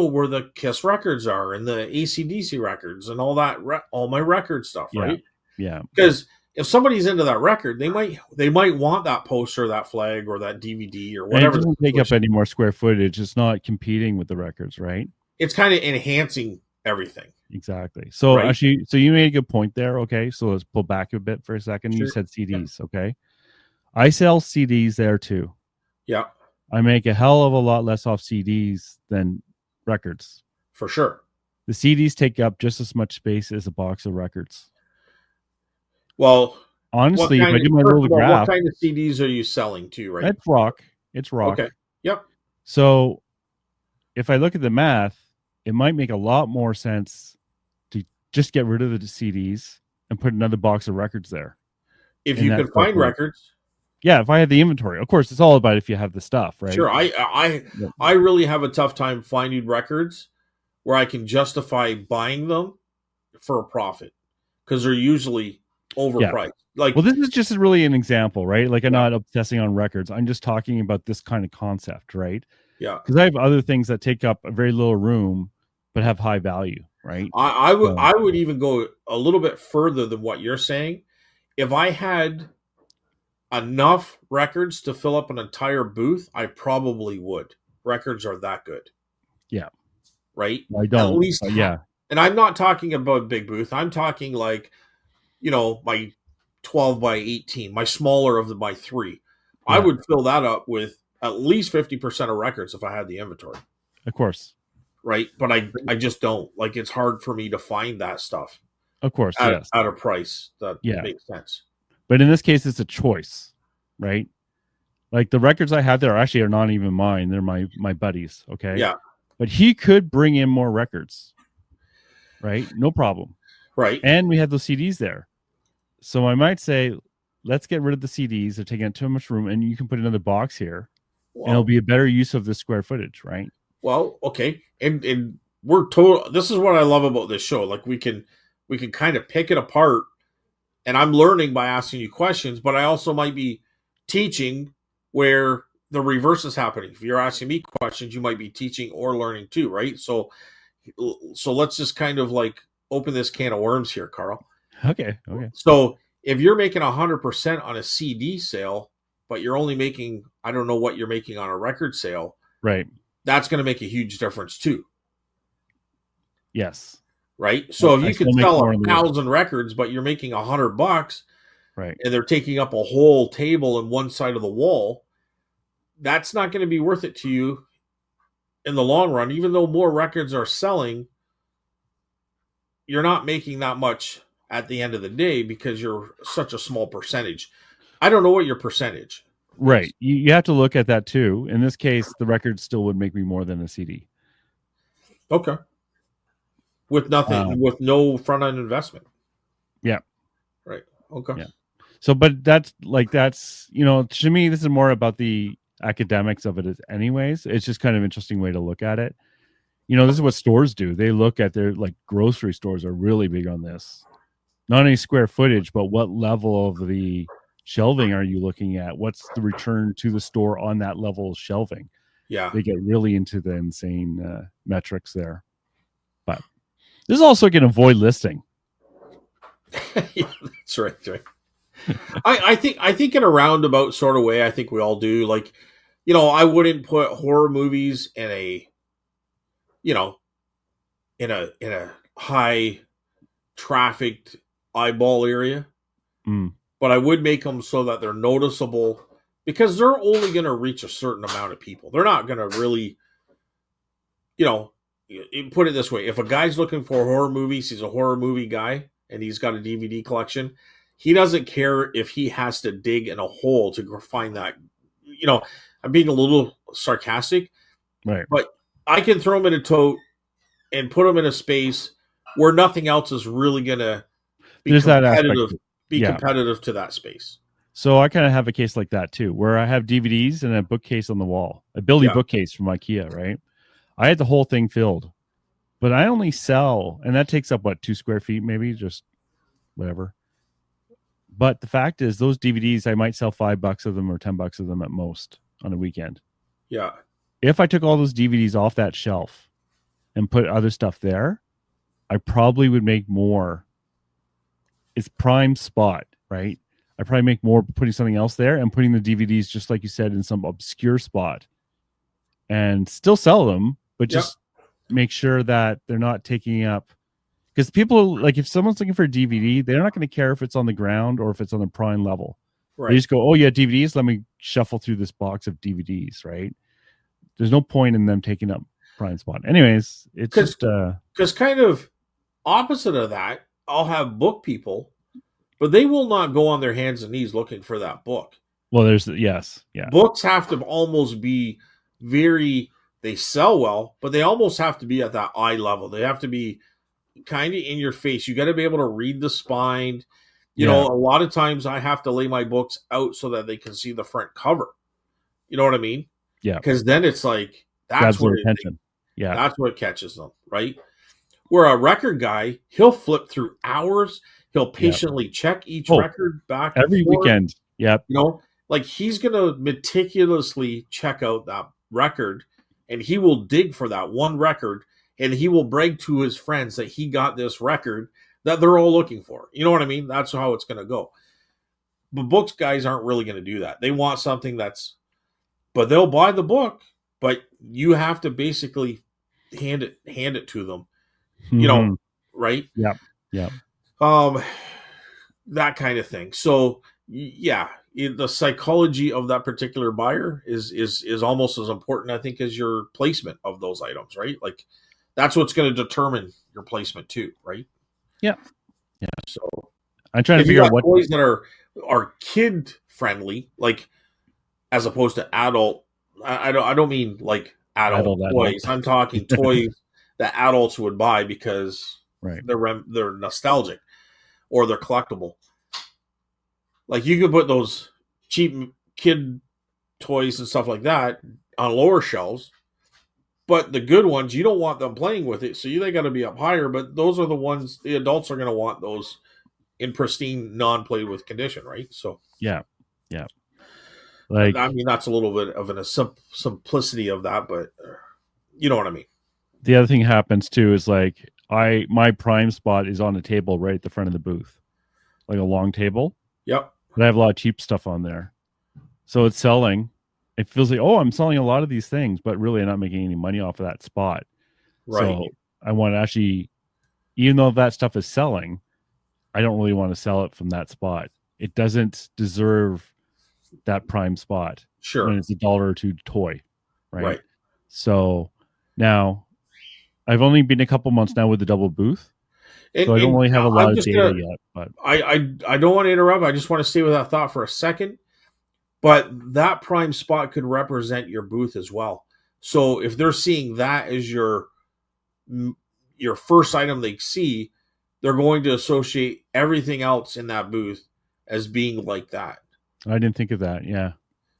where the Kiss records are and the AC/DC records and all that, all my record stuff, yeah, right? yeah. Because if somebody's into that record, they might want that poster, that flag, or that DVD or And it whatever. doesn't take up any more square footage. It's not competing with the records, right? It's kind of enhancing everything, Exactly. So right? actually, so you made a good point there. Okay, so let's pull back a bit for a second. You Sure. said Yeah. CDs. Okay, I sell CDs there too. Yeah, I make a hell of a lot less off CDs than records. for sure. The CDs take up just as much space as a box of records. Well, Honestly, if I do my first little of all, what graph, kind of CDs are you selling to, right? it's rock. It's rock. Okay. Yep. So if I look at the math, it might make a lot more sense to just get rid of the CDs and put another box of records there. If In you that can find records, Yeah, if I had the inventory, of course, it's all about if you have the stuff, right? Sure, But, I really have a tough time finding records where I can justify buying them for a profit because they're usually yeah. overpriced. Well, Like, this is just really an example, right? Like I'm yeah, not obsessing on records. I'm just talking about this kind of concept, right? yeah. Because I have other things that take up a very little room but have high value, right? So I would even go a little bit further than what you're saying. If I had enough records to fill up an entire booth, I probably would. Records are that good, yeah, right? I At don't, least, but yeah, and I'm not talking about a big booth. I'm talking like, my 12 by 18, my smaller of my three. I yeah, would fill that up with at least 50% of records if I had the inventory, of course, right? But I just don't. Like, it's hard for me to find that stuff of course, at, yes, at a price that yeah. makes sense. But in this case, it's a choice, right? Like the records I have there actually are not even mine; they're my buddies. Okay, Yeah, but he could bring in more records, right? No problem. right. And we had those CDs there. So I might say, let's get rid of the CDs. They're taking up too much room, and you can put another box here, and it'll Well, be a better use of the square footage, right? okay. And we're total this is what I love about this show. Like, we can kind of pick it apart, and I'm learning by asking you questions, but I also might be teaching where the reverse is happening. If you're asking me questions, you might be teaching or learning too, right? So let's just kind of like open this can of worms here, Carl. Okay, okay, So if you're making 100% on a CD sale, but you're only making, I don't know what you're making on a record sale, right, that's going to make a huge difference too, yes. right? So if I you could still make sell more on a the thousand records, but you're making $100, right. and they're taking up a whole table and one side of the wall, that's not going to be worth it to you in the long run. Even though more records are selling, you're not making that much at the end of the day because you're such a small percentage. I don't know what your percentage is. Right. You have to look at that too. In this case, the record still would make me more than a CD. Okay. With nothing, Um, with no front end investment. yeah, Right. Okay. yeah. So, but that's to me, this is more about the academics of it, anyways. It's just kind of interesting way to look at it. This is what stores do. They look at their like grocery stores are really big on this. Not only square footage, but what level of the shelving are you looking at? What's the return to the store on that level of shelving? Yeah. They get really into the insane metrics there. But this is also going to avoid listing. Yeah, that's right. I think in a roundabout sort of way, I think we all do. Like, I wouldn't put horror movies in a, you know, in a high trafficked eyeball area, Mm, but I would make them so that they're noticeable because they're only going to reach a certain amount of people. They're not going to really, you know, put it this way: if a guy's looking for horror movies, he's a horror movie guy, and he's got a DVD collection. He doesn't care if he has to dig in a hole to find that. I'm being a little sarcastic, right. but I can throw them in a tote and put them in a space where nothing else is really going to be There's that aspect. competitive. Be Yeah. competitive to that space. So I kind of have a case like that too, where I have DVDs and a bookcase on the wall, a Billy Yeah, bookcase from IKEA, right? I had the whole thing filled, but I only sell, and that takes up what, 2 square feet, maybe, just whatever. But the fact is, those DVDs, I might sell $5 of them or $10 of them at most on a weekend. yeah, If I took all those DVDs off that shelf and put other stuff there, I probably would make more. It's prime spot, right? I probably make more putting something else there and putting the DVDs, just like you said, in some obscure spot and still sell them, but yep, just make sure that they're not taking up. Because people, like, if someone's looking for a DVD, they're not going to care if it's on the ground or if it's on the prime level. They right. just go, oh, yeah, DVDs. Let me shuffle through this box of DVDs, right? There's no point in them taking up prime spot. Anyways, it's Because just, because kind of opposite of that, I'll have book people, but they will not go on their hands and knees looking for that book. well, yes, yeah, Books have to almost be very. They sell well, but they almost have to be at that eye level. They have to be kind of in your face. You got to be able to read the spine. You know, Yeah. a lot of times I have to lay my books out so that they can see the front cover. You know what I mean? Yeah. Because then it's like Grabs their attention. Yeah. that's what catches them, right? Where a record guy, he'll flip through hours, he'll Yeah. patiently check each Oh, record back and every forth. weekend. Yep. You know, like he's gonna meticulously check out that record, and he will dig for that one record, and he will brag to his friends that he got this record that they're all looking for. You know what I mean? That's how it's gonna go. But books guys aren't really gonna do that. They want something that's, but they'll buy the book, but you have to basically hand it to them. You know, Mm-hmm. right? Yep. Yep. Um, that kind of thing. So yeah, the psychology of that particular buyer is almost as important, I think, as your placement of those items, right? Like that's what's going to determine your placement too, right? Yeah. Yeah. So I'm trying to if you figure out got what. toys that are kid friendly, like as opposed to adult, I don't mean like adult Adult. toys. I'm talking toys that adults would buy because Right. they're nostalgic or they're collectible. Like you could put those cheap kid toys and stuff like that on lower shelves, but the good ones you don't want them playing with it, so they got to be up higher. But those are the ones the adults are going to want those in pristine, non-played with condition, right? So Yeah. Yeah. Like, I mean, that's a little bit of a simplicity of that, but you know what I mean. the other thing happens too is like my prime spot is on a table right at the front of the booth, like a long table. Yep. But I have a lot of cheap stuff on there, so it's selling. It feels like, oh, I'm selling a lot of these things, but really I'm not making any money off of that spot. Right. So I want to actually, even though that stuff is selling, I don't really want to sell it from that spot. It doesn't deserve that prime spot Sure. when it's $1 or $2 toy, right? Right. So now I've only been a couple months now with the double booth, so I don't really have a lot of data yet. But I don't want to interrupt. I just want to stay with that thought for a second. But that prime spot could represent your booth as well. So if they're seeing that as your first item they see, they're going to associate everything else in that booth as being like that. I didn't think of that. Yeah.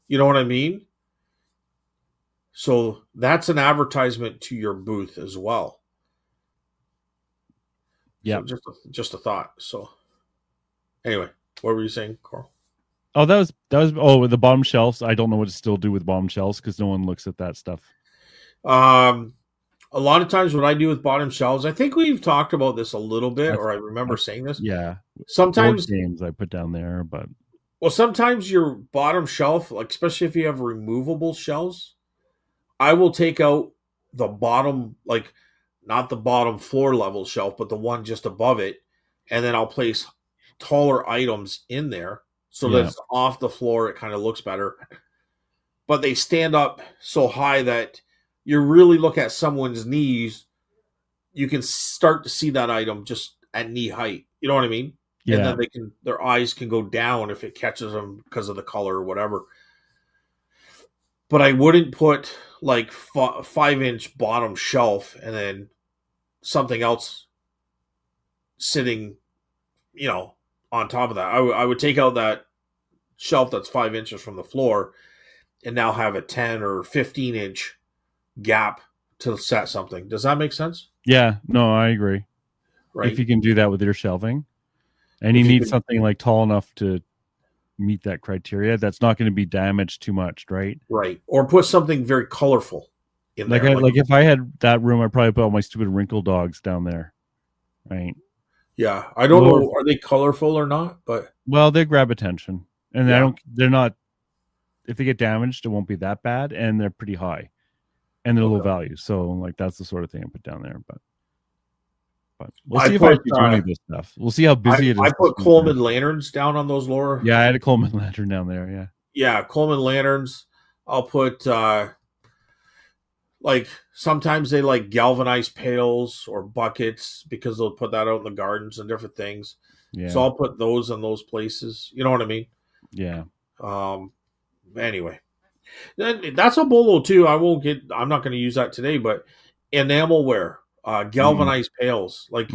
You know what I mean? So that's an advertisement to your booth as well. Yeah. So just a thought. So anyway, what were you saying, Carl? Oh, that was with the bottom shelves. I don't know what to still do with bottom shelves because no one looks at that stuff. A lot of times what I do with bottom shelves, I think we've talked about this a little bit, or I remember saying this. Yeah. Sometimes board games I put down there, but sometimes your bottom shelf, like especially if you have removable shelves, I will take out the bottom, like not the bottom floor level shelf, but the one just above it, and then I'll place taller items in there so that it's off the floor. It kind of looks better, but they stand up so high that you really look at someone's knees, you can start to see that item just at knee height. You know what I mean? yeah. And then their eyes can go down if it catches them because of the color or whatever. But I wouldn't put like 5-inch bottom shelf and then something else sitting, on top of that. I would take out that shelf that's 5 inches from the floor and now have a 10 or 15-inch gap to set something. Does that make sense? Yeah, no, I agree. Right. If you can do that with your shelving, and you need something like tall enough to meet that criteria, that's not going to be damaged too much, right? Right. Or put something very colorful in like there. Like if I had that room, I'd probably put all my stupid wrinkle dogs down there, right? Yeah, I don't know, are they colorful or not? But well, they grab attention, and they're not. If they get damaged, it won't be that bad, and they're pretty high, and they're low value. So, like that's the sort of thing I put down there. But we'll see if I do any of this stuff. We'll see how busy it is. I put Coleman lanterns down on those lower. Yeah, I had a Coleman lantern down there. Yeah. Yeah, Coleman lanterns. I'll put like sometimes they like galvanized pails or buckets because they'll put that out in the gardens and different things. Yeah. So I'll put those in those places. You know what I mean? Yeah. Anyway, that's a bolo too. I'm not going to use that today, but enamelware, galvanized pails, like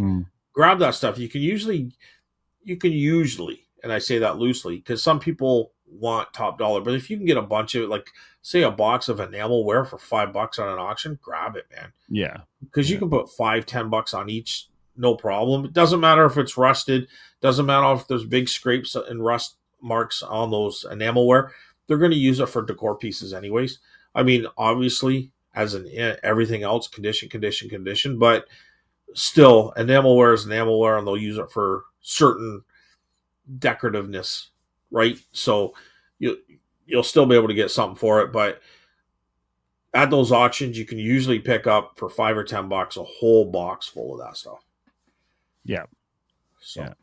grab that stuff. You can usually you can usually, and I say that loosely, because some people want top dollar, but if you can get a bunch of, like, say a box of enamelware for $5 on an auction, grab it, man. Yeah. Because you Yeah. can put $5-10 on each, no problem. It doesn't matter if it's rusted, doesn't matter if there's big scrapes and rust marks on those enamelware. They're going to use it for decor pieces anyways. I mean, obviously, as in everything else, condition, but still, enamelware is enamelware, and they'll use it for certain decorativeness, right? So you'll still be able to get something for it, but at those auctions, you can usually pick up for $5 or $10 a whole box full of that stuff. Yeah. So, Yeah.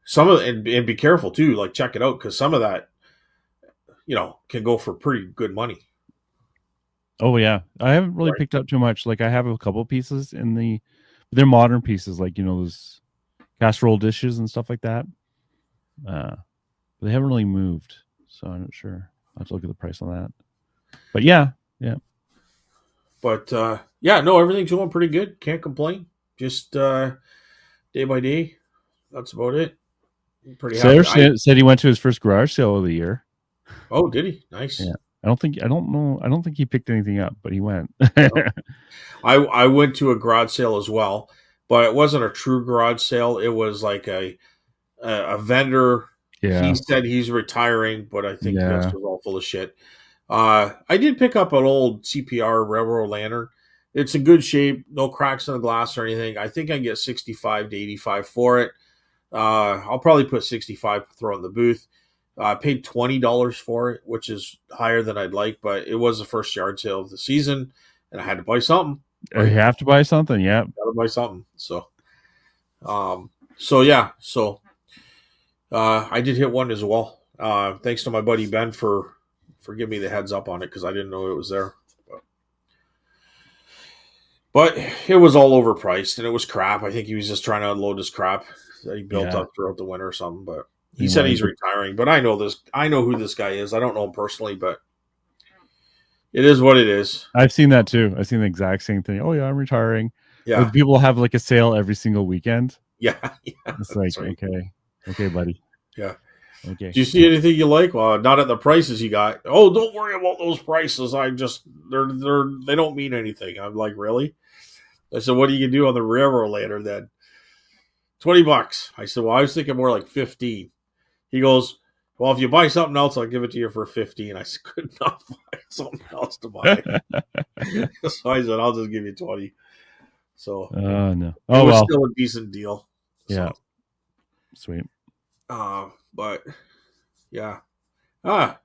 some of and be careful too. Like, check it out, because some of that, can go for pretty good money. Oh yeah, I haven't really Right. picked up too much. Like I have a couple pieces they're modern pieces, like those casserole dishes and stuff like that. But they haven't really moved, so I'm not sure. I'll have to look at the price on that. But yeah. But yeah, no, everything's going pretty good. Can't complain. Just day by day. That's about it. I'm pretty happy. Said he went to his first garage sale of the year. Oh, did he? Nice. Yeah. I don't think he picked anything up, but he went. I went to a garage sale as well, but it wasn't a true garage sale. It was like a vendor. Yeah. He said he's retiring, but I think the rest Yeah. was all full of shit. I did pick up an old CPR railroad lantern. It's in good shape, no cracks in the glass or anything. I think I can get 65 to 85 for it. I'll probably put 65, throw it in the booth. I paid $20 for it, which is higher than I'd like, but it was the first yard sale of the season, and I had to buy something. You have to buy something. Yeah. Got to buy something. So yeah. So I did hit one as well. Thanks to my buddy Ben for giving me the heads up on it, because I didn't know it was there. But it was all overpriced, and it was crap. I think he was just trying to unload his crap that he built up throughout the winter or something. But he said he's retiring. But I know who this guy is. I don't know him personally, but it is what it is. I've seen that too. I've seen the exact same thing. Oh yeah, I'm retiring. Yeah. Like, people have like a sale every single weekend. Yeah. It's like, right. Okay, buddy. Yeah. Okay. Do you see anything you like? Well, not at the prices you got. Oh, don't worry about those prices. They don't mean anything. I'm like, really? I said, what do you do on the railroad later then? $20. I said, well, I was thinking more like 15. He goes, well, if you buy something else, I'll give it to you for 15. I said, could not find something else to buy. So I said, I'll just give you 20. So no. Oh, it was still a decent deal. Yeah. Sweet. But yeah. It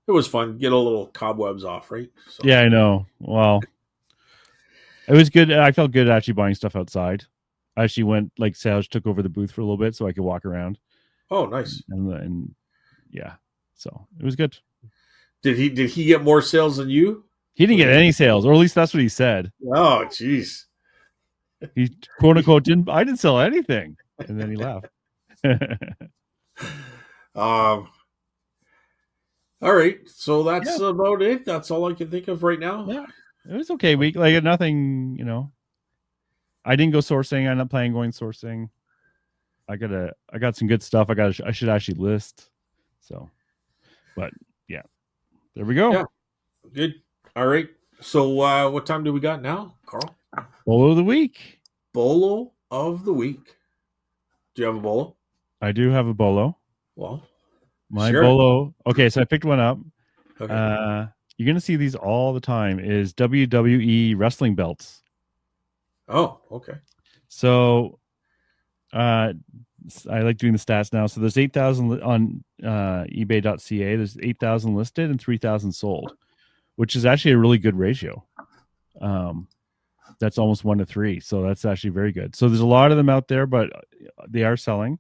was fun. Get a little cobwebs off, right? So. Yeah, I know. Well, it was good. I felt good actually buying stuff outside. I actually went, like, Sage took over the booth for a little bit so I could walk around. Oh, nice. And yeah, so it was good. Did he get more sales than you? He didn't get any sales, or at least that's what he said. Oh, jeez. He, quote unquote, I didn't sell anything, and then he laughed. All right, so that's about it. That's all I can think of right now. Yeah, it was okay week. Like, nothing, I didn't go sourcing. I'm not planning going sourcing. I got some good stuff. I should actually list. So, but yeah, there we go. Yeah, good. All right. So, what time do we got now, Carl? Bolo of the week. Bolo of the week. Do you have a bolo? I do have a bolo. Well, my bolo. Okay, so I picked one up. Okay. You're gonna see these all the time. Is WWE wrestling belts. Oh, okay. So, I like doing the stats now. So there's 8,000 on eBay.ca. There's 8,000 listed and 3,000 sold, which is actually a really good ratio. That's almost 1 to 3. So that's actually very good. So there's a lot of them out there, but they are selling.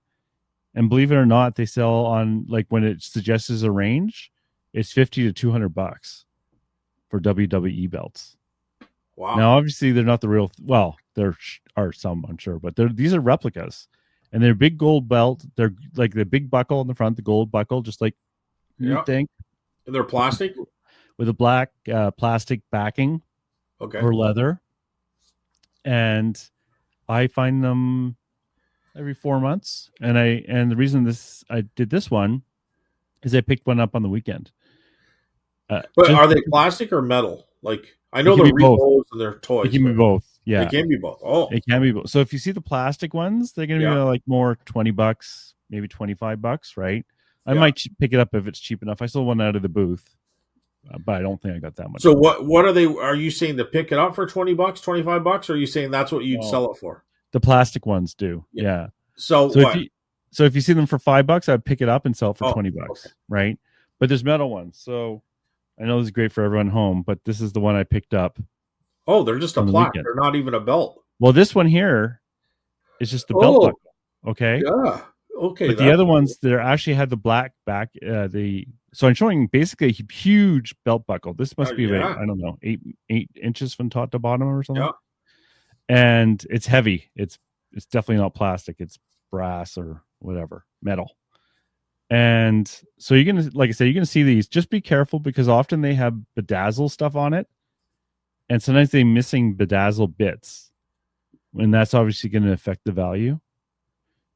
And believe it or not, they sell on, like, when it suggests a range, it's $50 to $200 for WWE belts. Wow. Now, obviously, they're not the real. Well, there are some, I'm sure, but these are replicas, and they're big gold belt. They're like the big buckle in the front, the gold buckle, just like you think. And they're plastic with a black plastic backing, okay, or leather. And I find them every 4 months, and the reason I did this one is I picked one up on the weekend. But Just are they plastic or metal? Like I it know can they're be both. repos and they're It toys, can be but both. it Yeah, can be both. Oh, it can be both. So if you see the plastic ones, they're going to be yeah, like more $20, maybe $25, right? I yeah. might pick it up if it's cheap enough. I still want out of the booth, but I don't think I got that much So for it. what are they? Are you saying to pick it up for $20, $25, or are you saying that's what you'd No, sell it for? the plastic ones do. Yeah. Yeah. So So if what? you see them for $5, I'd pick it up and sell it for Oh, 20 okay. bucks, right? But there's metal ones. So I know this is great for everyone home, but this is the one I picked up Oh, they're just a on the plaque. weekend. They're not even a belt. Well, this one here is just the belt Oh, buckle. Okay. yeah. Okay, But the that's other cool. ones that actually had the black back, so I'm showing basically a huge belt buckle. This must be about, Yeah, I don't know, 8 inches from top to bottom or something. yeah. And it's heavy. It's definitely not plastic. It's brass or whatever, metal. And so you're gonna, like I said, you're gonna see these. Just be careful because often they have bedazzle stuff on it, and sometimes they're missing bedazzle bits, and that's obviously going to affect the value.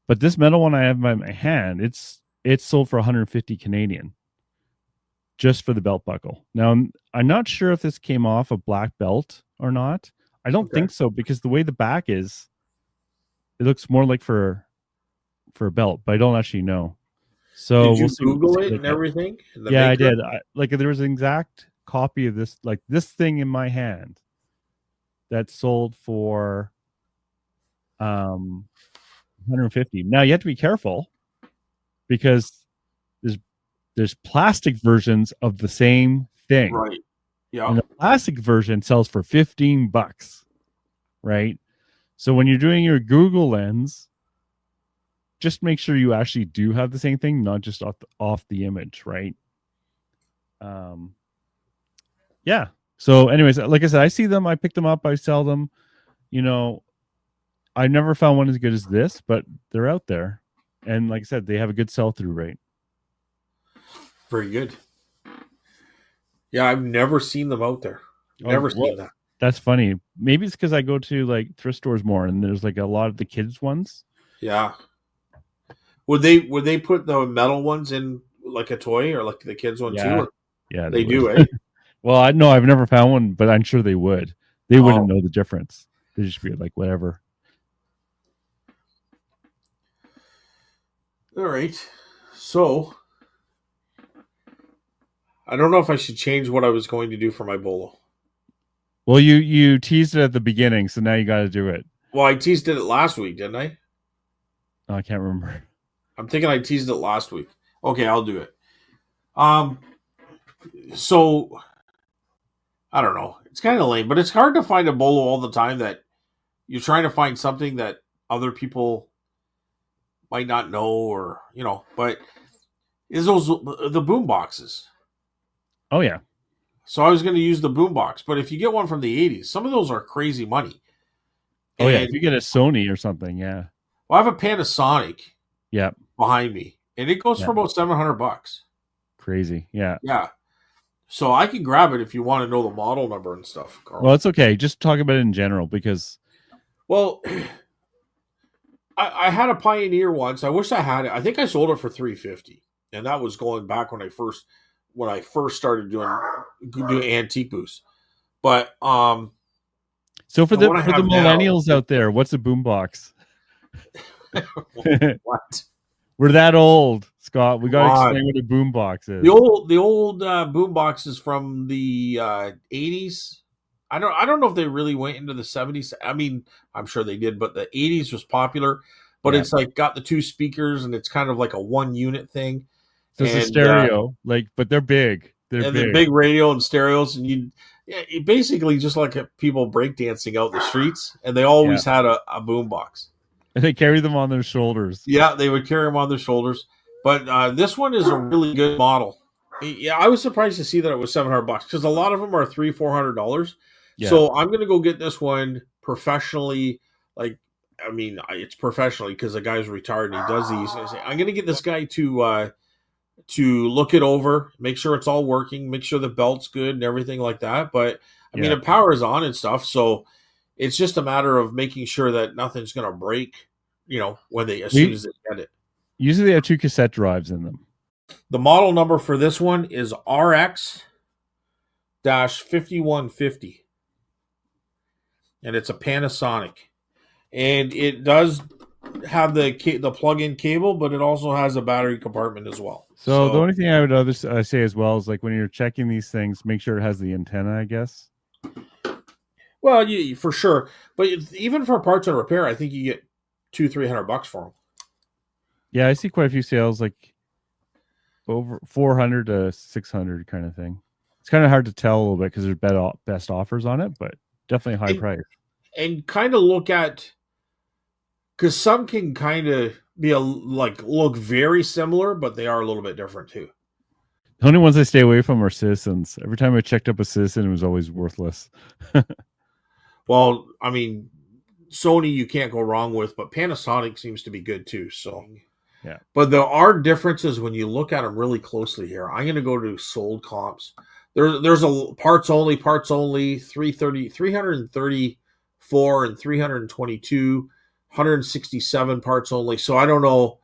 But this metal one I have in my hand, it's sold for 150 Canadian just for the belt buckle. Now I'm not sure if this came off a black belt or not. I don't Okay. think so because the way the back is, it looks more like for a belt, but I don't actually know. So Did we'll you see. We'll Google see it what I and get. everything? The Yeah, I maker? did. Like there was an exact copy of this, like this thing in my hand that sold for 150. Now you have to be careful because there's plastic versions of the same thing. Right. Yeah. And the plastic version sells for $15, right? So when you're doing your Google lens, just make sure you actually do have the same thing, not just off the image, right? Um, yeah. So, anyways, like I said, I see them, I pick them up, I sell them. You know, I never found one as good as this, but they're out there, and like I said, they have a good sell through rate. Very good. Yeah, I've never seen them out there. Oh, Never well, seen that. that's funny. Maybe it's because I go to like thrift stores more, and there's like a lot of the kids ones. Yeah. Would they put the metal ones in like a toy or like the kids one too? Yeah, Or yeah, they they would. do, eh? Well, I know I've never found one, but I'm sure they would. They wouldn't Oh, know the difference. They'd just be like, whatever. all right. So I don't know if I should change what I was going to do for my bolo. Well, you teased it at the beginning, so now you got to do it. Well, I teased it last week, didn't I? Oh, I can't remember. I'm thinking I teased it last week. Okay, I'll do it. Um, so I don't know. It's kind of lame, but it's hard to find a bolo all the time that you're trying to find something that other people might not know, or but is those the boom boxes. Oh yeah, So I was going to use the boom box, but if you get one from the 80s, some of those are crazy money. oh yeah. And If you get a Sony or something, yeah, well, I have a Panasonic yeah, behind me, and it goes yeah, for about $700. crazy, yeah. Yeah, so I can grab it if you want to know the model number and stuff, Well, Carl. it's okay. Just talk about it in general because Well, I had a Pioneer once. I wish I had it. I think I sold it for $350, and that was going back when I first started doing antique booths. But so for the one I the have now, millennials out there, what's a boombox? what? We're that old, Scott. We got to God. explain what a boombox The is. old boom boxes from the 80s. I don't know if they really went into the 70s. I mean, I'm sure they did, but the 80s was popular. But Yeah. it's like got the two speakers, and it's kind of like a one unit thing, So it's a and stereo, like, but they're big. They're the big. big radio and stereos, and it basically just like people breakdancing out the streets, and they Yeah. always had a boom box. And they carry them on their shoulders. Yeah, they would carry them on their shoulders. But this one is a really good model. Yeah, I was surprised to see that it was $700 because a lot of them are $300-$400. Yeah. So I'm gonna go get this one professionally. Like, I mean, it's professionally because the guy's retired and he does these. I'm gonna get this guy to look it over, make sure it's all working, make sure the belt's good and everything like that. But I mean, Yeah. the power is on and stuff, so it's just a matter of making sure that nothing's gonna break when they as soon We as they get it. usually they have 2 cassette drives in them. The model number for this one is RX-5150, and it's a Panasonic, and it does have the plug-in cable, but it also has a battery compartment as well. So the only thing I would say as well is like when you're checking these things, make sure it has the antenna, I guess. Well, for sure, but even for parts and repair, I think you get $200-300 for them. Yeah, I see quite a few sales like over 400 to 600 kind of thing. It's kind of hard to tell a little bit because there's best offers on it, but definitely high price. And kind of look at, because some can kind of be look very similar, but they are a little bit different too. The only ones I stay away from are Citizens. Every time I checked up a Citizen, it was always worthless. Well, I mean, Sony you can't go wrong with, but Panasonic seems to be good too. So, yeah. But there are differences when you look at them really closely here. I'm going to go to sold comps. There's a parts only, 334 and 322, 167 parts only. So I don't know.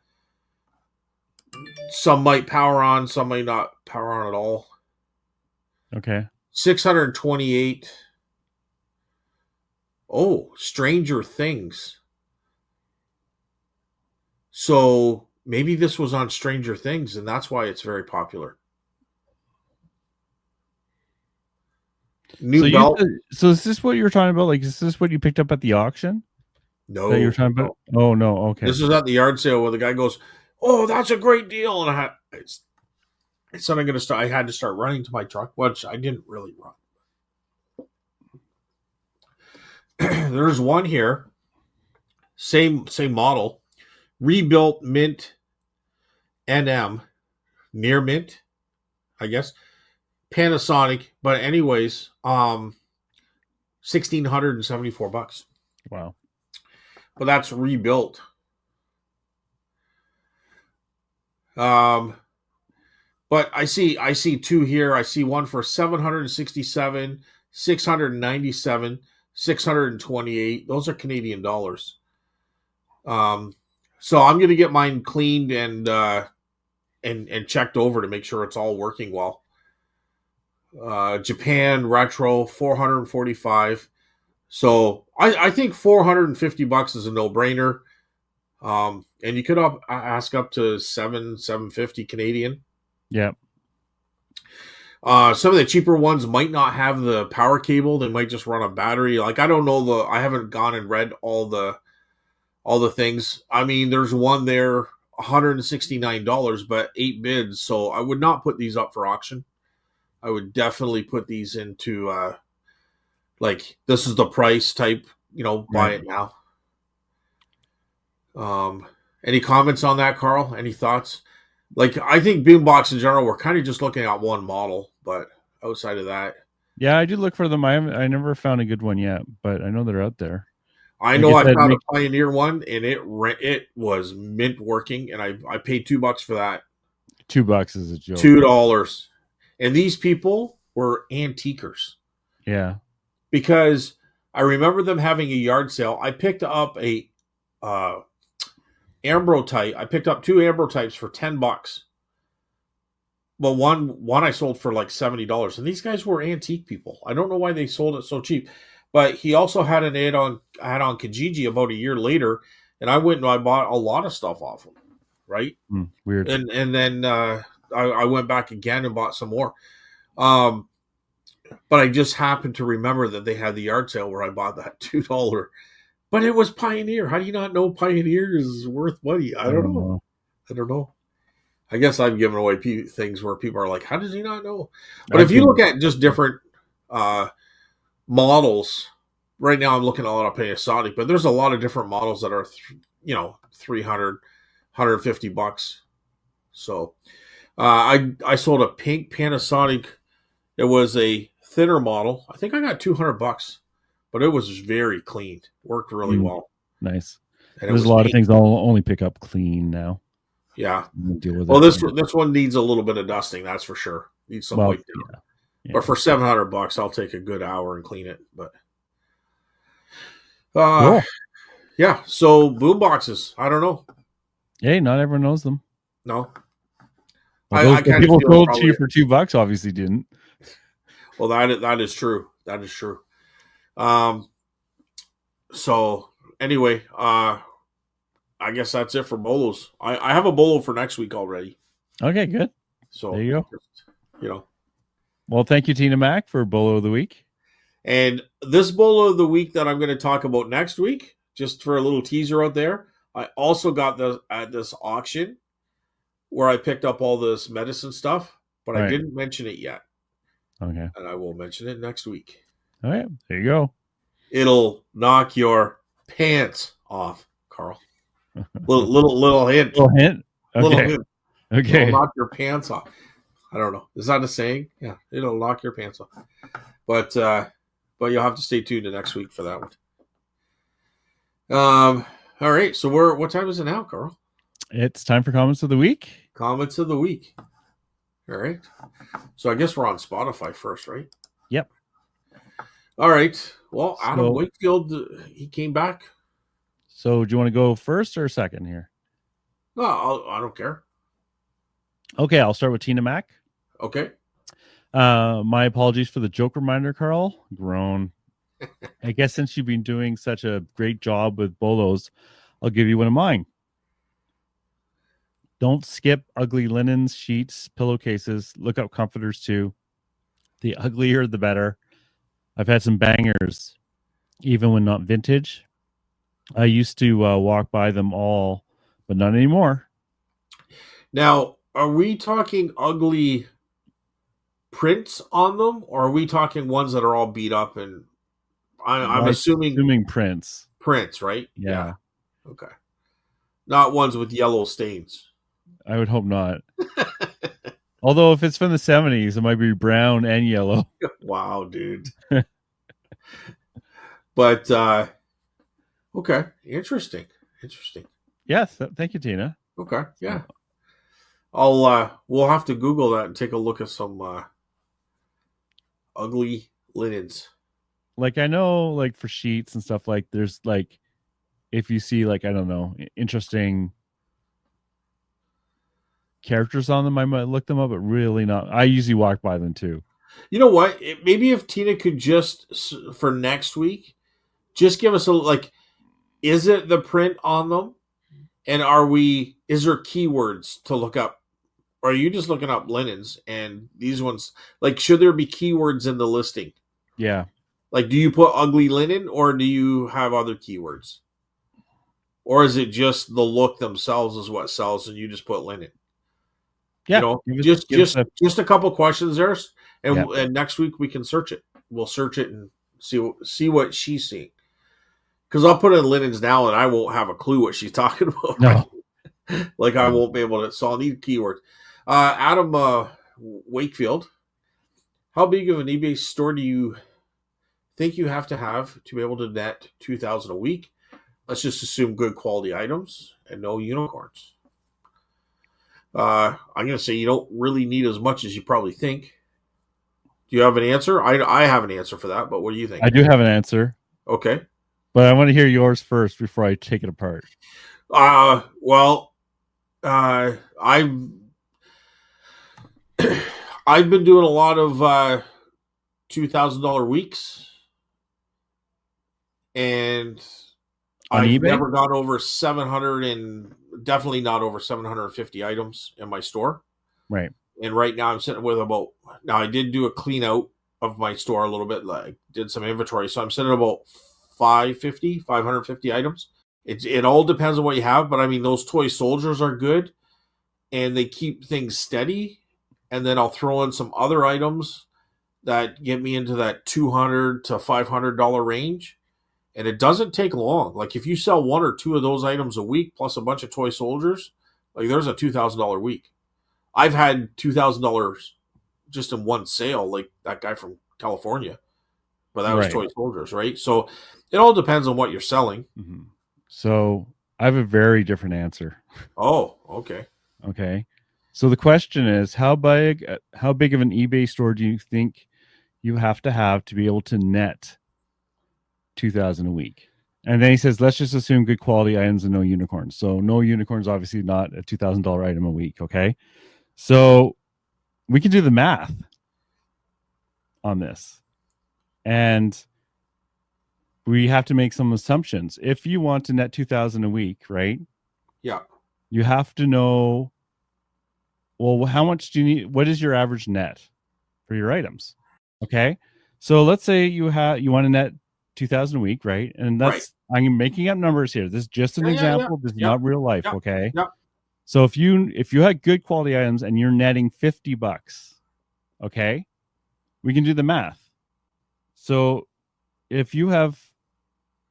Some might power on, some might not power on at all. Okay. 628. Oh, Stranger Things. So maybe this was on Stranger Things, and that's why it's very popular. New belt. So is this what you were talking about? Like, is this what you picked up at the auction? No. That you were talking about? Oh, no. Okay. This is at the yard sale where the guy goes, "Oh, that's a great deal," and I said I'm going to start. I had to start running to my truck, which I didn't really run. There's one here, same model, rebuilt mint NM, near mint, I guess, Panasonic. But anyways, $1,674. Wow. But that's rebuilt. But I see two here. I see one for 767, 697, 628. Those are Canadian dollars. So I'm going to get mine cleaned and checked over to make sure it's all working well. Japan retro, 445. So I think $450 is a no-brainer. And you could ask up to $750 Canadian. Yeah. Some of the cheaper ones might not have the power cable. They might just run a battery. Like, I don't know I haven't gone and read all the things. I mean, there's one there, $169, but 8 bids. So I would not put these up for auction. I would definitely put these into, like, this is the price type, buy it now. Any comments on that, Carl? Any thoughts? Like, I think Boombox in general, we're kind of just looking at one model, but outside of that. Yeah, I did look for them. I never found a good one yet, but I know they're out there. I know I found a Pioneer one, and it was mint working, and I paid $2 for that. $2 is a joke. $2. And these people were antiquers. Yeah. Because I remember them having a yard sale. I picked up a ambrotype. I picked up 2 ambrotypes for $10. Well, one I sold for like $70, and these guys were antique people. I don't know why they sold it so cheap, but he also had an ad on Kijiji about a year later, and I went and I bought a lot of stuff off him. Right? Weird. And then I went back again and bought some more. But I just happened to remember that they had the yard sale where I bought that $2. But it was Pioneer. How do you not know Pioneer is worth money? I don't know. I don't know. I guess I've given away things where people are like, how does he not know? But if you look at just different models, right now I'm looking at a lot of Panasonic, but there's a lot of different models that are, $300, $150. So I sold a pink Panasonic. It was a thinner model. I think I got $200, but it was very clean. Worked really well. Nice. And there's a lot of things I'll only pick up clean now. Yeah. Deal with well, this one needs a little bit of dusting, that's for sure. Needs some wipe down. Yeah. But for $700, I'll take a good hour and clean it. But cool. Yeah. So boom boxes. I don't know. Hey, not everyone knows them. No. Well, I the kind of people feel sold to probably. you for $2 obviously didn't. Well, that is true. That is true. Um. So anyway, I guess that's it for bolos. I have a bolo for next week already. Okay, good. There So you go. just, you know, Well, thank you, Tina Mac, for Bolo of the Week. and this bolo of the week that I'm going to talk about next week, just for a little teaser out there, I also got the at this auction where I picked up all this medicine stuff, but I Right. didn't mention it yet, Okay. and I will mention it next week. All right. There you go. It'll knock your pants off, Carl. Little hint, Little hint. little Okay. hint. It'll Okay. knock your pants off. I don't know. Is that a saying? Yeah, it'll knock your pants off. But you'll have to stay tuned to next week for that one. All right. So what time is it now, Carl? It's time for comments of the week. Comments of the week. All right. So I guess we're on Spotify first, right? Yep. All right. Well, Adam So, Wakefield, he came back. do you want to go first or second here? No, I don't care. Okay, I'll start with Tina Mac. Okay. My apologies for the joke reminder, Carl. Grown. I guess since you've been doing such a great job with bolos, I'll give you one of mine. Don't skip ugly linens, sheets, pillowcases. Look up comforters too. The uglier, the better. I've had some bangers, even when not vintage. I used to walk by them all, but not anymore. Now, are we talking ugly prints on them, or are we talking ones that are all beat up? And I'm assuming prints. prints, right? Yeah. Okay. Not ones with yellow stains. I would hope not. Although if it's from the 70s, it might be brown and yellow. Wow, dude. But okay, interesting. Yes, thank you, Tina. Okay, yeah. We'll have to Google that and take a look at some ugly linens. Like I know, like for sheets and stuff, like there's like if you see like I don't know interesting characters on them, I might look them up, but really not. I usually walk by them too. You know what? Maybe if Tina could just for next week, just give us a like. Is it the print on them? And is there keywords to look up? Or are you just looking up linens and these ones? Like, should there be keywords in the listing? Yeah. Like, do you put ugly linen or do you have other keywords? Or is it just the look themselves is what sells and you just put linen? Yeah. Just a couple questions there. And, Yeah. and next week we can search it. We'll search it and see what she's seeing. Because I'll put in linens now and I won't have a clue what she's talking about. No. Right? Like I won't be able to. So I'll need keywords. Adam Wakefield, how big of an eBay store do you think you have to be able to net 2,000 a week? Let's just assume good quality items and no unicorns. I'm going to say you don't really need as much as you probably think. Do you have an answer? I have an answer for that, but what do you think? I do have an answer. Okay. But I want to hear yours first before I take it apart. Well, I've been doing a lot of $2,000 weeks, and on I've eBay? Never gone over 700 and definitely not over 750 items in my store. Right. And right now I'm sitting with now I did do a clean out of my store a little bit, like did some inventory. So I'm sitting at about 550 items. It all depends on what you have, but I mean, those toy soldiers are good and they keep things steady. And then I'll throw in some other items that get me into that $200 to $500 range. And it doesn't take long. Like if you sell one or two of those items a week, plus a bunch of toy soldiers, like there's a $2,000 week. I've had $2,000 just in one sale, like that guy from California, but that was toy soldiers, right? So it all depends on what you're selling. Mm-hmm. So I have a very different answer. Oh, okay. Okay. So the question is, how big of an eBay store do you think you have to be able to net 2,000 a week? And then he says, let's just assume good quality items and no unicorns. So no unicorns, obviously not a $2,000 item a week. Okay. So we can do the math on this. And we have to make some assumptions. If you want to net 2,000 a week, right? Yeah. You have to know, well, how much do you need? What is your average net for your items? Okay. So let's say you want to net 2,000 a week, right? And Right. I'm making up numbers here. This is just an example. This is not real life. Yep. Okay. Yep. So if you had good quality items and you're netting $50, okay, we can do the math. So if you want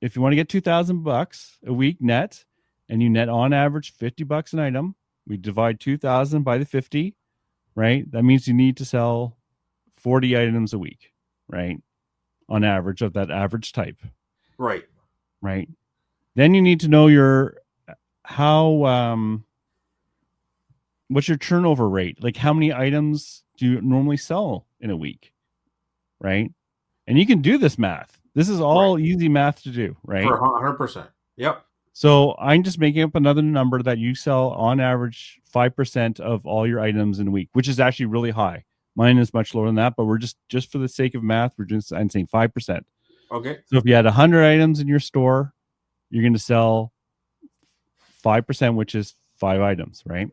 to get $2,000 a week net, and you net on average $50 an item, we divide 2,000 by the 50, right? That means you need to sell 40 items a week, right? On average of that average type. Right. Right. Then you need to know what's your turnover rate? Like how many items do you normally sell in a week? Right. And you can do this math. This is all easy math to do, right? For 100%. Yep. So I'm just making up another number that you sell on average 5% of all your items in a week, which is actually really high. Mine is much lower than that, but we're just for the sake of math, I'm saying 5%. Okay. So if you had 100 items in your store, you're going to sell 5%, which is 5 items, right?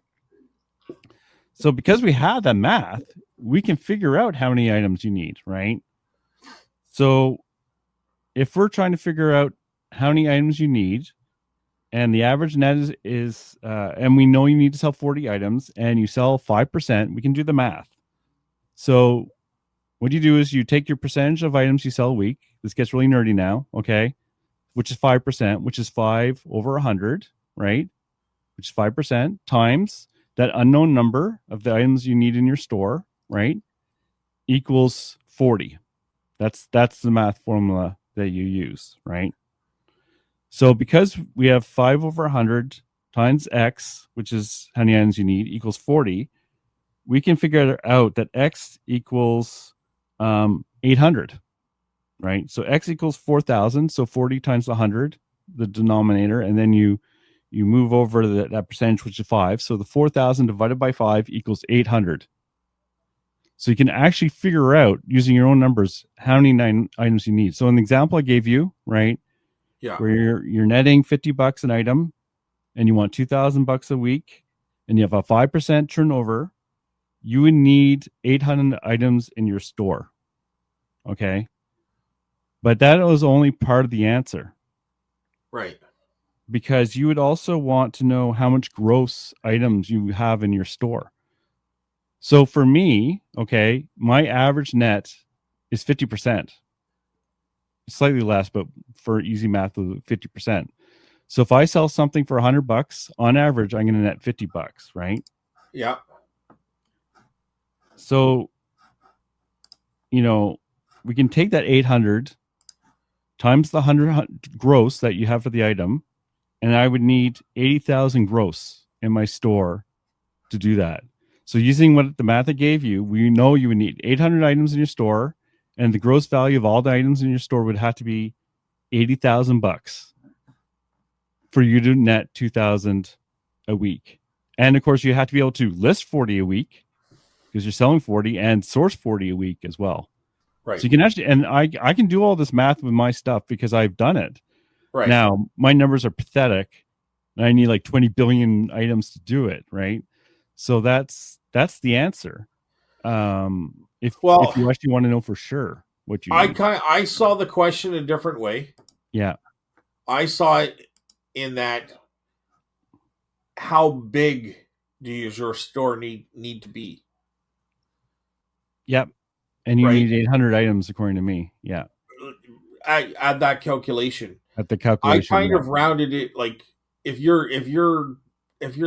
So because we have that math, we can figure out how many items you need, right? So if we're trying to figure out how many items you need, and the average net is and we know you need to sell 40 items, and you sell 5%, we can do the math. So what you do is you take your percentage of items you sell a week. This gets really nerdy now, okay? Which is 5%, which is 5 over 100, right? Which is 5% times that unknown number of the items you need in your store, right? Equals 40. That's the math formula that you use, right? So because we have 5 over 100 times X, which is how many items you need, equals 40, we can figure out that X equals 800, right? So X equals 4,000. So 40 times 100, the denominator, and then you move over that percentage, which is 5. So the 4,000 divided by 5 equals 800. So you can actually figure out using your own numbers how many items you need. So in the example I gave you, right? Yeah. Where you're netting $50 an item, and you want $2,000 a week, and you have a 5% turnover, you would need 800 items in your store. Okay. But that was only part of the answer. Right. Because you would also want to know how much gross items you have in your store. So for me, okay, my average net is 50%. Slightly less, but for easy math, 50%. So if I sell something for $100, on average, I'm going to net $50, right? Yeah. So, we can take that 800 times the 100 gross that you have for the item, and I would need 80,000 gross in my store to do that. So using what the math I gave you, we know you would need 800 items in your store, and the gross value of all the items in your store would have to be $80,000 for you to net 2,000 a week. And of course, you have to be able to list 40 a week because you're selling 40, and source 40 a week as well. Right. So you can actually, and I can do all this math with my stuff because I've done it. Right. Now, my numbers are pathetic, and I need like 20 billion items to do it, right? So that's the answer. If you actually want to know for sure what you need. I saw the question a different way. Yeah. I saw it in that how big do your store need to be? Yep. And you need 800 items according to me. Yeah. I add that calculation. At the calculation. I kind of rounded it, like if you're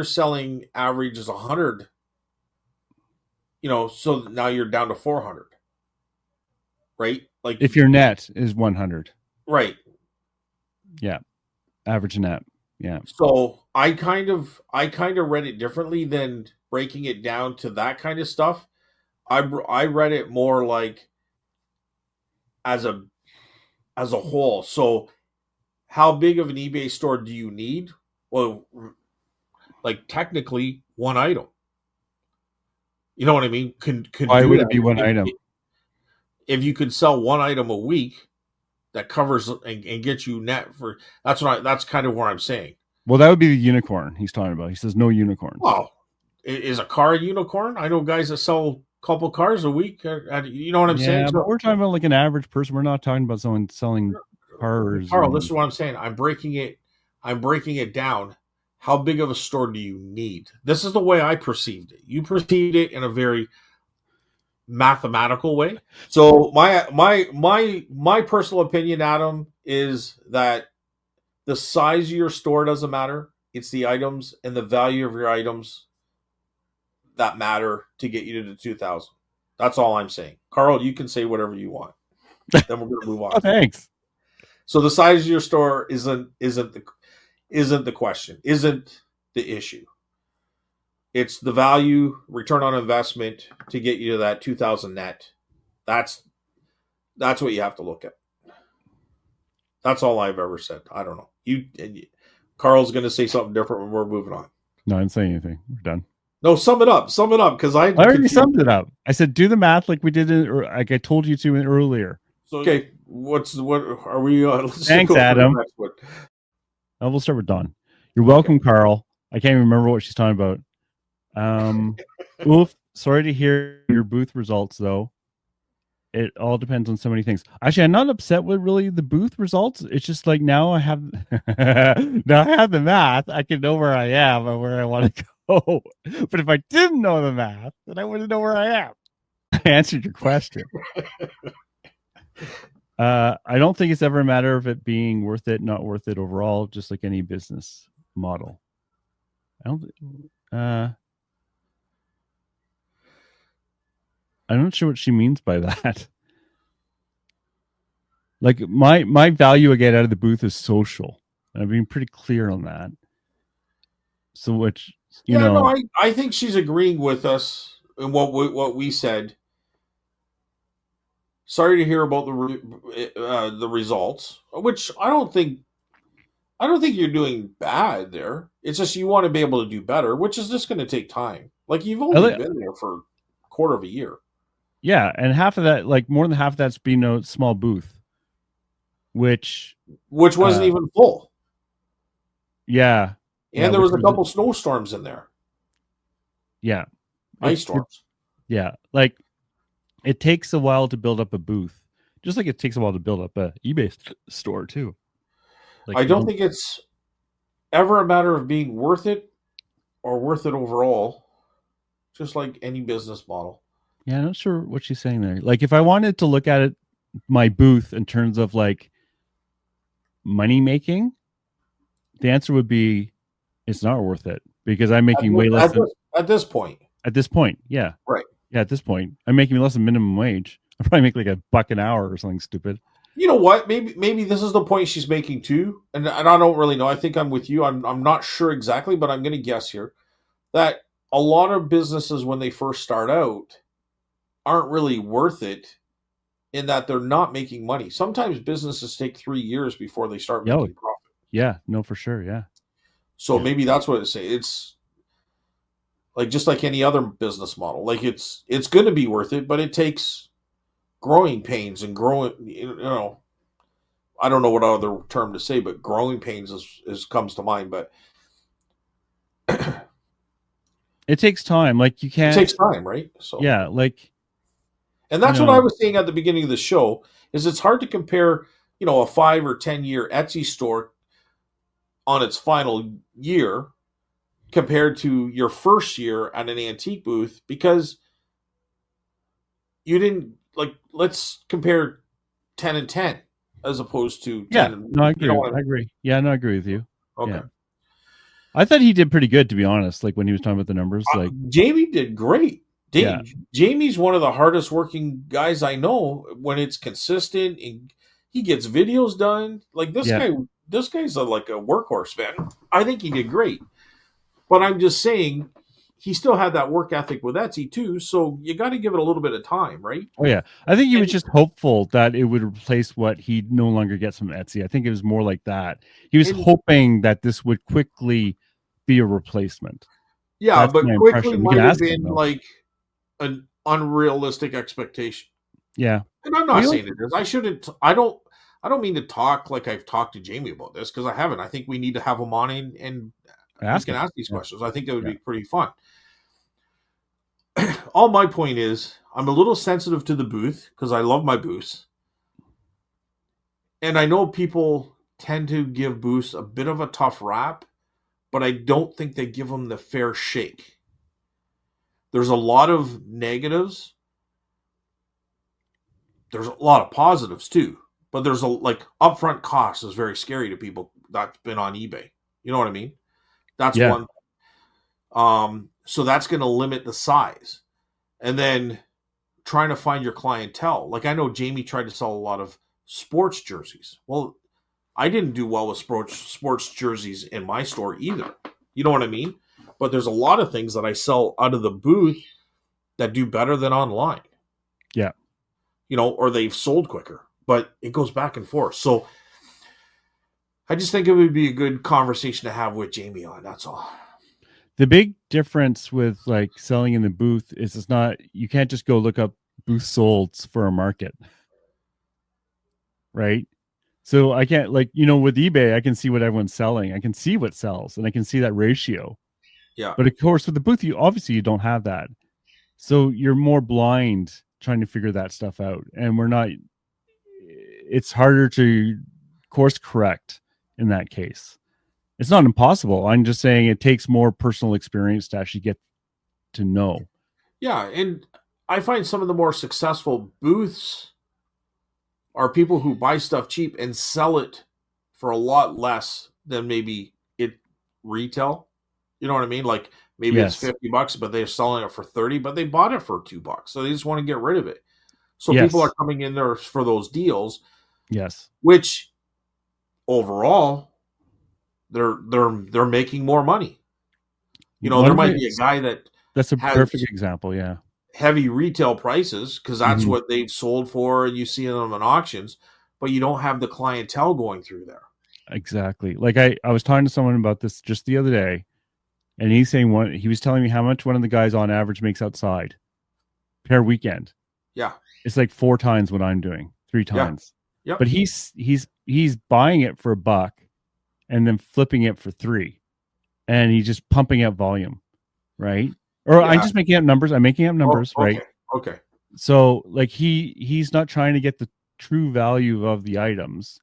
selling average is 100, so now you're down to 400. Right? Like if your net is 100. Right. Yeah. Average net. Yeah. So I kind of read it differently than breaking it down to that kind of stuff. I read it more like as a whole. So how big of an eBay store do you need? Well, like technically one item. You know what I mean? Can Why do would it be that. one item? If you could sell one item a week, that covers and gets you net for that's kind of where I'm saying. Well, that would be the unicorn he's talking about. He says no unicorns. Well, is a car a unicorn? I know guys that sell a couple cars a week. You know what I'm saying? Yeah, but So, we're talking about like an average person. We're not talking about someone selling cars. Carl, this is what I'm saying. I'm breaking it. I'm breaking it down. How big of a store do you need? This is the way I perceived it. You perceived it in a very mathematical way. So my personal opinion, Adam, is that the size of your store doesn't matter. It's the items and the value of your items that matter to get you to the 2,000. That's all I'm saying. Carl, you can say whatever you want. Then we're going to move on. Oh, thanks. So the size of your store isn't the question, isn't the issue. It's the value, return on investment to get you to that 2,000 net. That's what you have to look at. That's all I've ever said. I don't know. Carl's going to say something different when we're moving on. No, I didn't say anything. We're done. No, sum it up, because I already summed it up. I said do the math like we did, like I told you to earlier. So okay, what are we? Thanks, Adam. Oh, we'll start with Dawn. You're welcome, Carl. I can't even remember what she's talking about. Oof. Sorry to hear your booth results, though. It all depends on so many things. Actually, I'm not upset with really the booth results. It's just like now I have the math. I can know where I am and where I want to go. But if I didn't know the math, then I wouldn't know where I am. I answered your question. I don't think it's ever a matter of it being worth it, not worth it overall, just like any business model. I'm not sure what she means by that. Like my value I get out of the booth is social. And I've been pretty clear on that. So which I think she's agreeing with us in what we said. Sorry to hear about the results, which I don't think you're doing bad there. It's just you want to be able to do better, which is just going to take time. Like you've only been there for a quarter of a year. Yeah, and half of that, like more than half of that's being a small booth, which wasn't even full. Yeah, and there was a couple snowstorms in there. Yeah, ice storms. Yeah, like it takes a while to build up a booth, just like it takes a while to build up a eBay store too. Like, I don't think it's ever a matter of being worth it or worth it overall, just like any business model. Yeah, I'm not sure what she's saying there. Like if I wanted to look at it, my booth in terms of like money making, the answer would be it's not worth it because I'm making way less at this point. At this point, yeah. Right. Yeah, at this point, I'm making less than minimum wage. I probably make like $1 an hour or something stupid. You know what? Maybe this is the point she's making too, and I don't really know. I think I'm with you. I'm not sure exactly, but I'm going to guess here that a lot of businesses when they first start out aren't really worth it in that they're not making money. Sometimes businesses take 3 years before they start making profit. Yeah, no, for sure. Yeah. So maybe that's what it's saying. It's like just like any other business model. Like it's going to be worth it, but it takes growing pains and I don't know what other term to say, but growing pains is comes to mind. But it takes time. Like you can't. It takes time, right? So yeah, like. And that's what I was saying at the beginning of the show. Is it's hard to compare, a 5 or 10 year Etsy store on its final year compared to your first year at an antique booth because you didn't let's compare 10 and 10 as opposed to 10 and, no, I agree. I agree. Yeah, no, I agree with you. Okay. Yeah. I thought he did pretty good, to be honest. Like when he was talking about the numbers, like Jamie did great. Jamie's one of the hardest working guys I know when it's consistent and he gets videos done. Like this guy's like a workhorse, man. I think he did great. But I'm just saying he still had that work ethic with Etsy too. So you got to give it a little bit of time, right? Oh yeah, I think he was And just hopeful that it would replace what he no longer gets from Etsy. I think it was more like that. He was and hoping that this would quickly be a replacement. yeah, That's but my quickly impression. We can might have ask him been though. like an unrealistic expectation. Yeah. And I'm not We like saying it is. I shouldn't. I don't mean to talk like I've talked to Jamie about this because I haven't. I think we need to have him on and we ask can him. ask these Yeah. questions. I think that would Yeah. be pretty fun. All my point is, I'm a little sensitive to the booth because I love my booths, and I know people tend to give booths a bit of a tough rap, but I don't think they give them the fair shake. There's a lot of negatives. There's a lot of positives too, but there's a like upfront cost is very scary to people that's been on eBay. You know what I mean? That's Yeah. one. So that's going to limit the size, and then trying to find your clientele. Like I know Jamie tried to sell a lot of sports jerseys. Well, I didn't do well with sports jerseys in my store either. You know what I mean? But there's a lot of things that I sell out of the booth that do better than online. Yeah. Or they've sold quicker. But it goes back and forth. So I just think it would be a good conversation to have with Jamie on. That's all. The big difference with like selling in the booth is it's not, you can't just go look up booth solds for a market, right? So I can't, like, with eBay, I can see what everyone's selling. I can see what sells and I can see that ratio. Yeah. But of course, with the booth, you don't have that. So you're more blind trying to figure that stuff out. And it's harder to course correct in that case. It's not impossible. I'm just saying it takes more personal experience to actually get to know. Yeah. And I find some of the more successful booths are people who buy stuff cheap and sell it for a lot less than maybe it retail. You know what I mean? Like maybe it's Yes. $50, but they're selling it for 30, but they bought it for $2. So they just want to get rid of it. So people are Yes. coming in there for those deals, Yes. which overall they're making more money. One There of might be a it's guy that That's a has perfect example. Yeah. heavy retail prices because that's Mhm. what they've sold for and you see them in auctions, but you don't have the clientele going through there. Exactly. Like I was talking to someone about this just the other day, and he was telling me how much one of the guys on average makes outside per weekend. Yeah. It's like 4 times what I'm doing, 3 Yeah. times. Yep. But he's buying it for $1 and then flipping it for 3, and he's just pumping out volume, right? Or I'm Yeah. just making up numbers. I'm making up Oh, numbers, right? okay. Okay. So like he's not trying to get the true value of the items.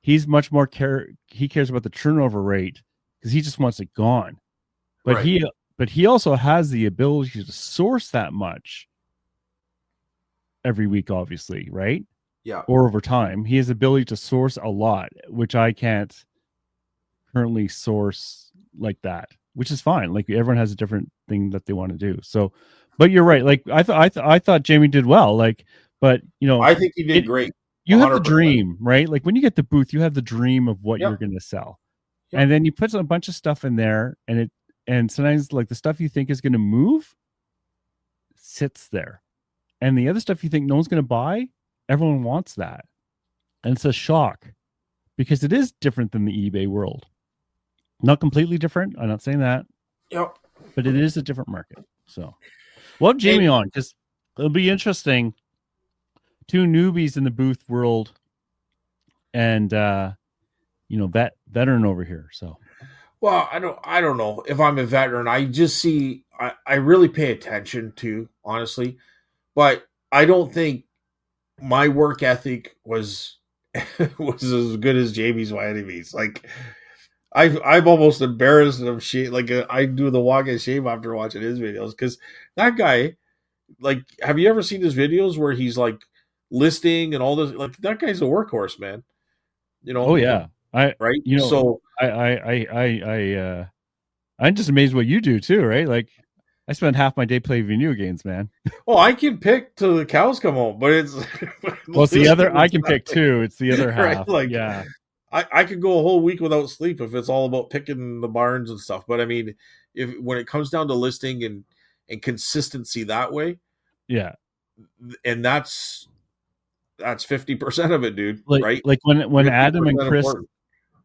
He's much more he cares about the turnover rate because he just wants it gone. But Right. he also has the ability to source that much every week, obviously, right? Yeah. Or over time. He has the ability to source a lot, which I can't currently source like that, which is fine. Like everyone has a different thing that they want to do. So, but you're right. Like I thought Jamie did well. Like, but I think he did great. you have the 100%. dream, right? Like when you get the booth, you have the dream of what Yep. you're going to sell. Yep. And then you put a bunch of stuff in there and sometimes like the stuff you think is going to move sits there. And the other stuff you think no one's going to buy, everyone wants that. And it's a shock because it is different than the eBay world. Not completely different. I'm not saying that. Yep. But it is a different market. So we'll have Jamie on because it'll be interesting. 2 newbies in the booth world and veteran over here. So Well, I don't know if I'm a veteran. I just see I really pay attention to, honestly, but I don't think my work ethic was was as good as Jamie's by any means. Like I'm almost embarrassed of shit. Like I do the walk of shame after watching his videos because that guy, like, have you ever seen his videos where he's like listing and all this? Like that guy's a workhorse, man. oh yeah. Right? So I'm just amazed what you do too, right? Like I spend half my day playing video games, man. I can pick till the cows come home, but it's Well, it's the other I can pick too. It's the other half. right. Like yeah. I could go a whole week without sleep if it's all about picking the barns and stuff. But I mean, if when it comes down to listing and consistency that way, Yeah. and that's 50% of it, dude. Like Right? when Adam and 50% Chris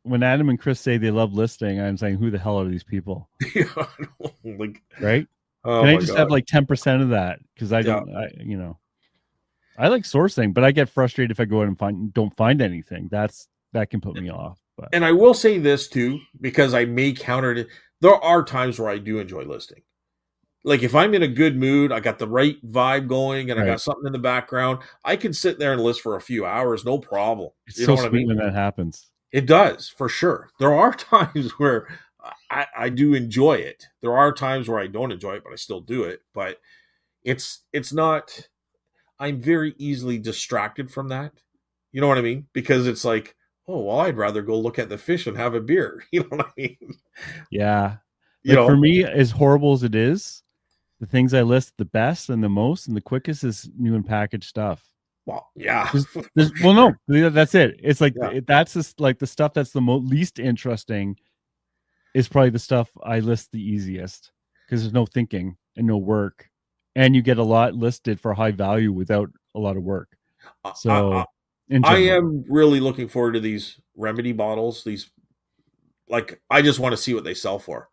important. say they love listing, I'm saying, who the hell are these people? Yeah, like, Right? oh Can I my just have god. like 10% of that? Because Yeah. I like sourcing, but I get frustrated if I go out and don't find anything. That can put me off. But And I will say this too, because I may counter it. There are times where I do enjoy listing. Like if I'm in a good mood, I got the right vibe going, and I got right, something in the background, I can sit there and list for a few hours, no problem. it's You know so what I sweet mean? when that happens. It does for sure. There are times where I do enjoy it. There are times where I don't enjoy it, but I still do it. But it's not. I'm very easily distracted from that. You know what I mean? Because it's like, oh well, I'd rather go look at the fish and have a beer. You know what I mean? Yeah. You Like for know? me, as horrible as it is, the things I list the best and the most and the quickest is new and packaged stuff. Well, yeah, There's for well, sure. no, that's it. It's like Yeah. that's just like the stuff that's the least interesting is probably the stuff I list the easiest because there's no thinking and no work, and you get a lot listed for high value without a lot of work. I, I So, in I general, am really looking forward to these remedy bottles. These, like, I just want to see what they sell for.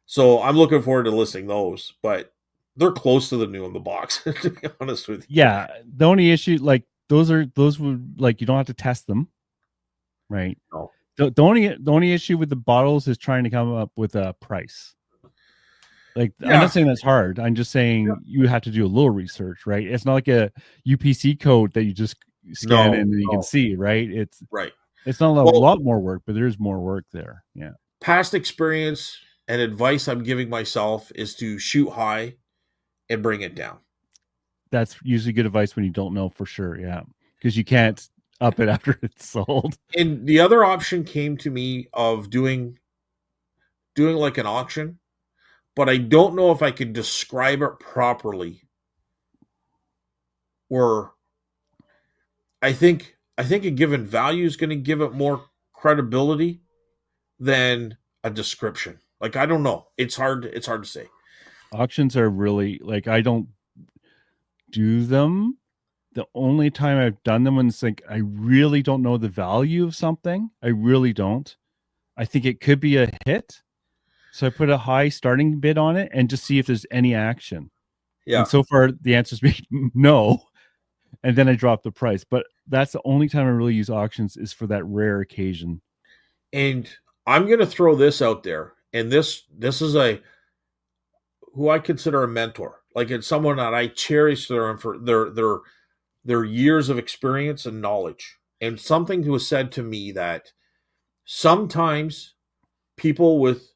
So I'm looking forward to listing those, but they're close to the new in the box, to be honest with you. yeah, the only issue like those would like you don't have to test them, right? No. The only issue with the bottles is trying to come up with a price. Like I'm not Yeah. saying that's hard. I'm just Yeah. saying you have to do a little research, right? It's not like a UPC code that you just scan in No. and you can No. see, right? Right. It's not a Well, lot more work, but there's more work there. Yeah. past experience and advice I'm giving myself is to shoot high and bring it down. That's usually good advice when you don't know for sure. Yeah. Because you can't up it after it's sold. And the other option came to me of doing like an auction, but I don't know if I could describe it properly. Or I think a given value is going to give it more credibility than a description. Like I don't know. It's hard to say. Auctions are really like I don't do them. The only time I've done them when it's like I really don't know the value of something. I really don't. I think it could be a hit. So I put a high starting bid on it and just see if there's any action. And Yeah. so far the answer's been no. And then I drop the price. But that's the only time I really use auctions is for that rare occasion. And I'm going to throw this out there. And this is a who I consider a mentor. Like it's someone that I cherish for their years of experience and knowledge. And something was said to me that sometimes people with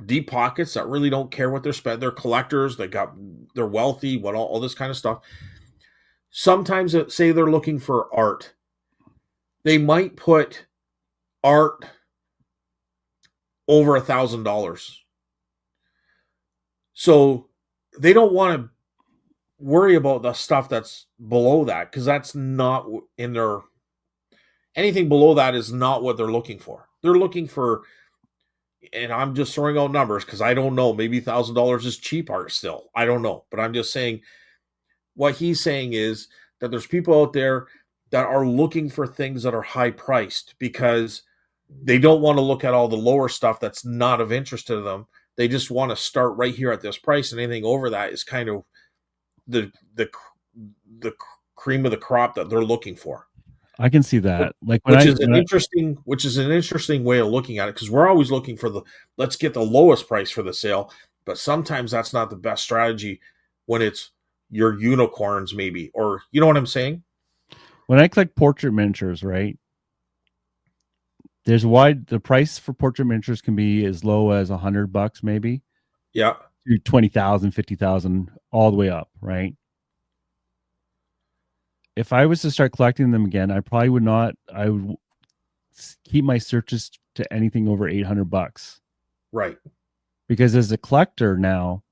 deep pockets that really don't care what they're spending, they're collectors, they're wealthy, what all this kind of stuff. Sometimes say they're looking for art. They might put art over $1,000. So they don't want to worry about the stuff that's below that because that's not in their anything below that is not what they're looking for. They're looking for, and I'm just throwing out numbers because I don't know. Maybe $1,000 is cheap art still. I don't know, but I'm just saying what he's saying is that there's people out there that are looking for things that are high priced because they don't want to look at all the lower stuff that's not of interest to them. They just want to start right here at this price, and anything over that is kind of the cream of the crop that they're looking for. I can see that. Like Which is an interesting way of looking at it because we're always looking for the let's get the lowest price for the sale, but sometimes that's not the best strategy when it's your unicorns maybe, or you know what I'm saying? when I click portrait miniatures, right? The price for portrait miniatures can be as low as $100 maybe Yeah. to 20,000, 50,000, all the way up, right? If I was to start collecting them again, I probably would not. I would keep my searches to anything over $800 Right. because as a collector now,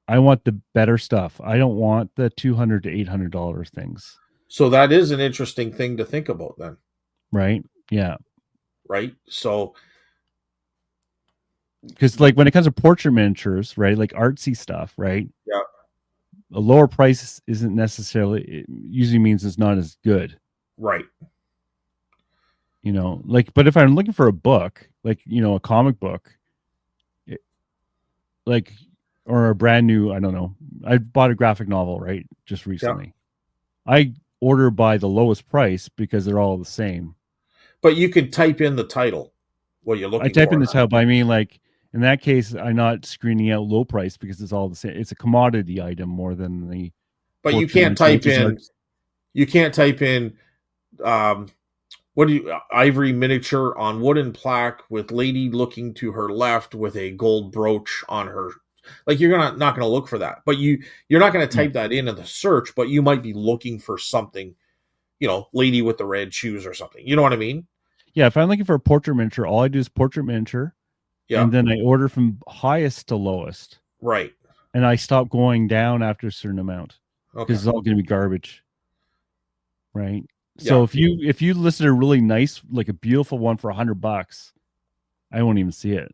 I want the better stuff. I don't want the $200 to $800 things. So that is an interesting thing to think about then, Right? Yeah. right? So Because like when it comes to portrait miniatures, right, like artsy stuff, right, Yeah. a lower price isn't necessarily, it usually means it's not as good, Right. you know. Like, but if I'm looking for a book, like, you know, a comic book, it, like, or a brand new, I don't know, I bought a graphic novel, right, just Yeah. recently. I order by the lowest price because they're all the same. But you can type in the title, what you're I looking type in for. this help. I mean, like in that case, I'm not screening out low price because it's all the same. It's a commodity item more than the But portrait miniature, which is art. you can't type in um, what do you ivory miniature on wooden plaque with lady looking to her left with a gold brooch on her. Like you're not gonna look for that. But you're not gonna Yeah. type that into the search, but you might be looking for something, lady with the red shoes or something. You know what I mean? Yeah, if I'm looking for a portrait miniature, all I do is portrait miniature, Yeah. and then I order from highest to lowest, Right. and I stop going down after a certain amount Okay. because it's all going to be garbage, right? So Yeah. if you listed a really nice, like a beautiful one for $100, I won't even see it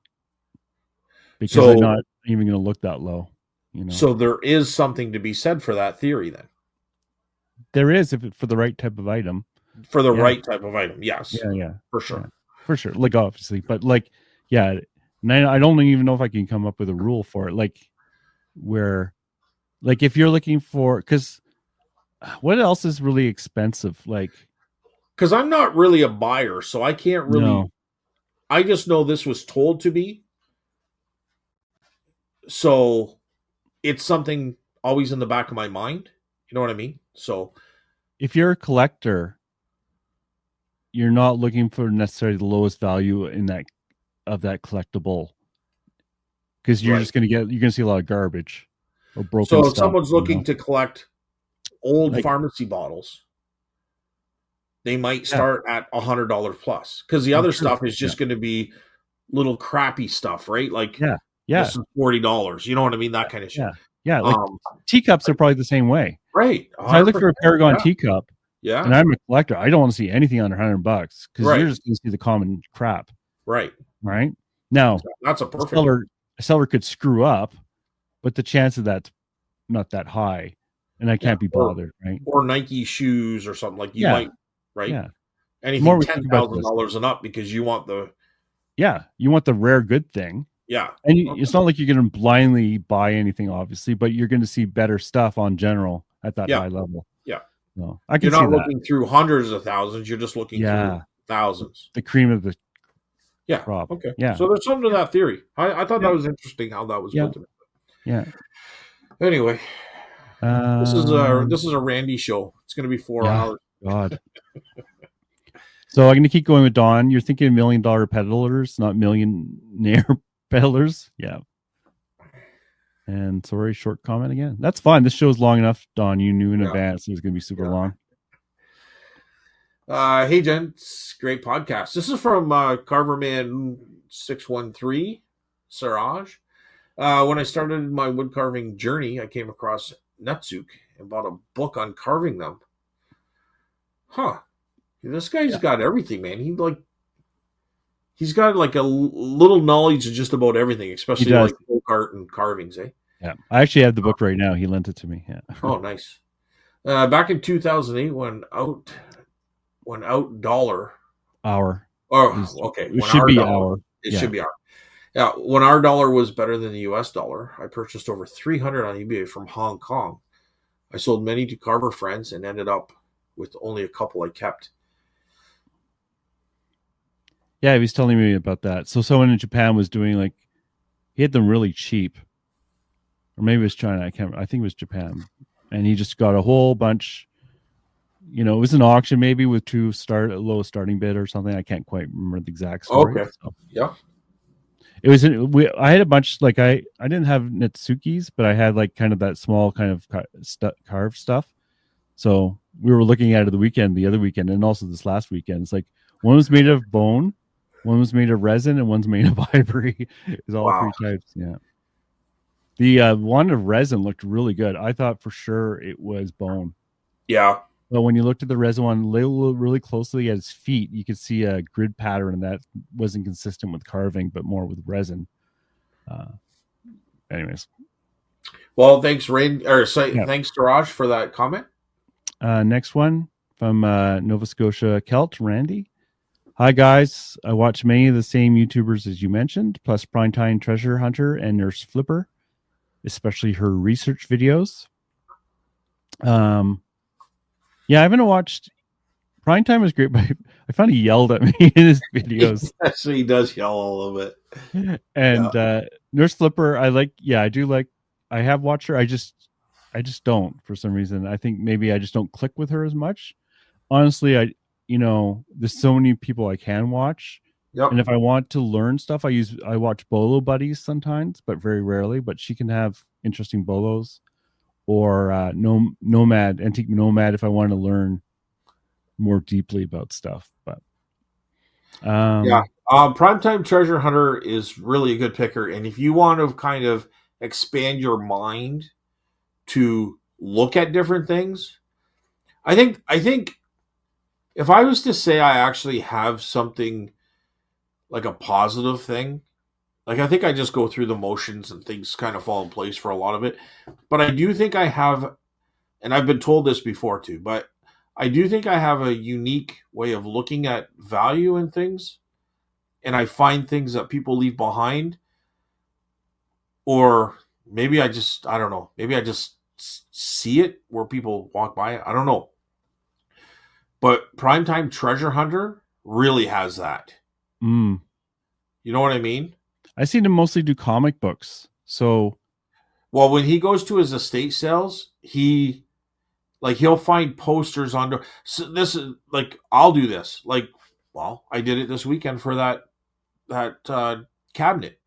because I'm So not even going to look that low. You know, so there is something to be said for that theory then. there is if it, for the right type of item. For the Yeah, right type of item. Yes. yeah, For yeah, sure. for sure. Like obviously, but like, yeah, and I don't even know if I can come up with a rule for it. Like where, like if you're looking for, because what else is really expensive? Like, Because I'm not really a buyer, so I can't really. no, I just know this was told to be, so it's something always in the back of my mind. You know what I mean? So if you're a collector, you're not looking for necessarily the lowest value in that of that collectible because right. you're gonna see a lot of garbage or broken So if stuff. someone's You looking know, to collect old like pharmacy bottles, they might yeah, start at $100 plus because the oh, other true, stuff is yeah, just going to be little crappy stuff, right? Like yeah, yeah, this is $40. You know what I mean? That kind of shit. yeah, yeah. Like Um, teacups are probably the same way. right, So I look 100%. for a Paragon Yeah, teacup, yeah, and I'm a collector. I don't want to see anything under $100 because you're right, just going to see the common crap, right. right? Now, That's a a perfect one. seller, a seller could screw up, but the chance of that's not that high, and I Yeah, can't be bothered, right? or Nike shoes or something like you Yeah, might, right? yeah. The more Anything we ten think about thousand this, dollars and up because you want the yeah, you want the rare good thing, yeah. and Okay. it's not like you're going to blindly buy anything, obviously, but you're going to see better stuff on general at that Yeah, high level. yeah. No, I can You're see not that. looking through hundreds of thousands. You're just looking through Yeah, thousands. the cream of the Yeah. crop. Okay. Yeah, So there's something to that theory. I thought yeah, that was interesting how that was yeah, put to me. yeah. Anyway, Um, this is a Randy show. It's going to be 4 yeah. hours. God. So I'm going to keep going with Don. You're thinking $1 million peddlers, not millionaire peddlers. Yeah. And sorry, short comment again. That's fine. This show's long enough, Don. You knew in Yeah. advance it was going to be super Yeah. long. Hey, gents. Great podcast. This is from Carverman 613, Siraj. When I started my wood carving journey, I came across Nutsuk and bought a book on carving them. Huh. This guy's Yeah. got everything, man. He's got like a little knowledge of just about everything, He especially does. like folk art and carvings, eh? Yeah. I actually have the book right now. He lent it to me. Yeah. Oh, nice. Back in 2008, when out dollar. Our. Oh, okay. It When should our be dollar, our. it Yeah. should be our. Yeah, when our dollar was better than the US dollar, I purchased over 300 on eBay from Hong Kong. I sold many to carver friends and ended up with only a couple I kept. Yeah. He was telling me about that. So someone in Japan was doing like, he had them really cheap. Or maybe it was China. I think it was Japan. And he just got a whole bunch. You know, it was an auction maybe with a low starting bid or something. I can't quite remember the exact story. Okay. So Yeah. it was. I had a bunch like I didn't have Netsukis, but I had like kind of that small kind of carved stuff. So we were looking at it the other weekend, and also this last weekend. It's like one was made of bone, one was made of resin, and one's made of ivory. It's all Wow. 3 types. Yeah. The one of resin looked really good. I thought for sure it was bone. Yeah. But when you looked at the resin one really closely at his feet, you could see a grid pattern, and that wasn't consistent with carving, but more with resin. Uh, anyways, Well, thanks, yeah. thanks, Daraj, for that comment. Next one from Nova Scotia Celt, Randy. Hi guys, I watch many of the same YouTubers as you mentioned, plus Primetime Treasure Hunter and Nurse Flipper, especially her research videos. Yeah, I haven't watched Primetime is great, but I found he yelled at me in his videos. Yes, he does yell a little bit. Yeah. And Nurse Flipper, I like. Yeah, I do like. I have watched her. I just don't for some reason. I think maybe I just don't click with her as much. Honestly, there's so many people I can watch, and Yep. if I want to learn stuff, I watch Bolo Buddies sometimes, but very rarely. But she can have interesting bolos, or Nomad, Antique Nomad, if I want to learn more deeply about stuff. But Yeah. um, Primetime Treasure Hunter is really a good picker. And if you want to kind of expand your mind to look at different things, I think if I was to say I actually have something like a positive thing, like I think I just go through the motions and things kind of fall in place for a lot of it. But I do think I have, and I've been told this before too, but I do think I have a unique way of looking at value in things, and I find things that people leave behind, or maybe I don't know, maybe I just see it where people walk by it. I don't know. But Primetime Treasure Hunter really has that. mm, You know what I mean? I see him mostly do comic books. So Well, when he goes to his estate sales, he'll find posters on. So this is like I'll do this. Like, well, I did it this weekend for that cabinet.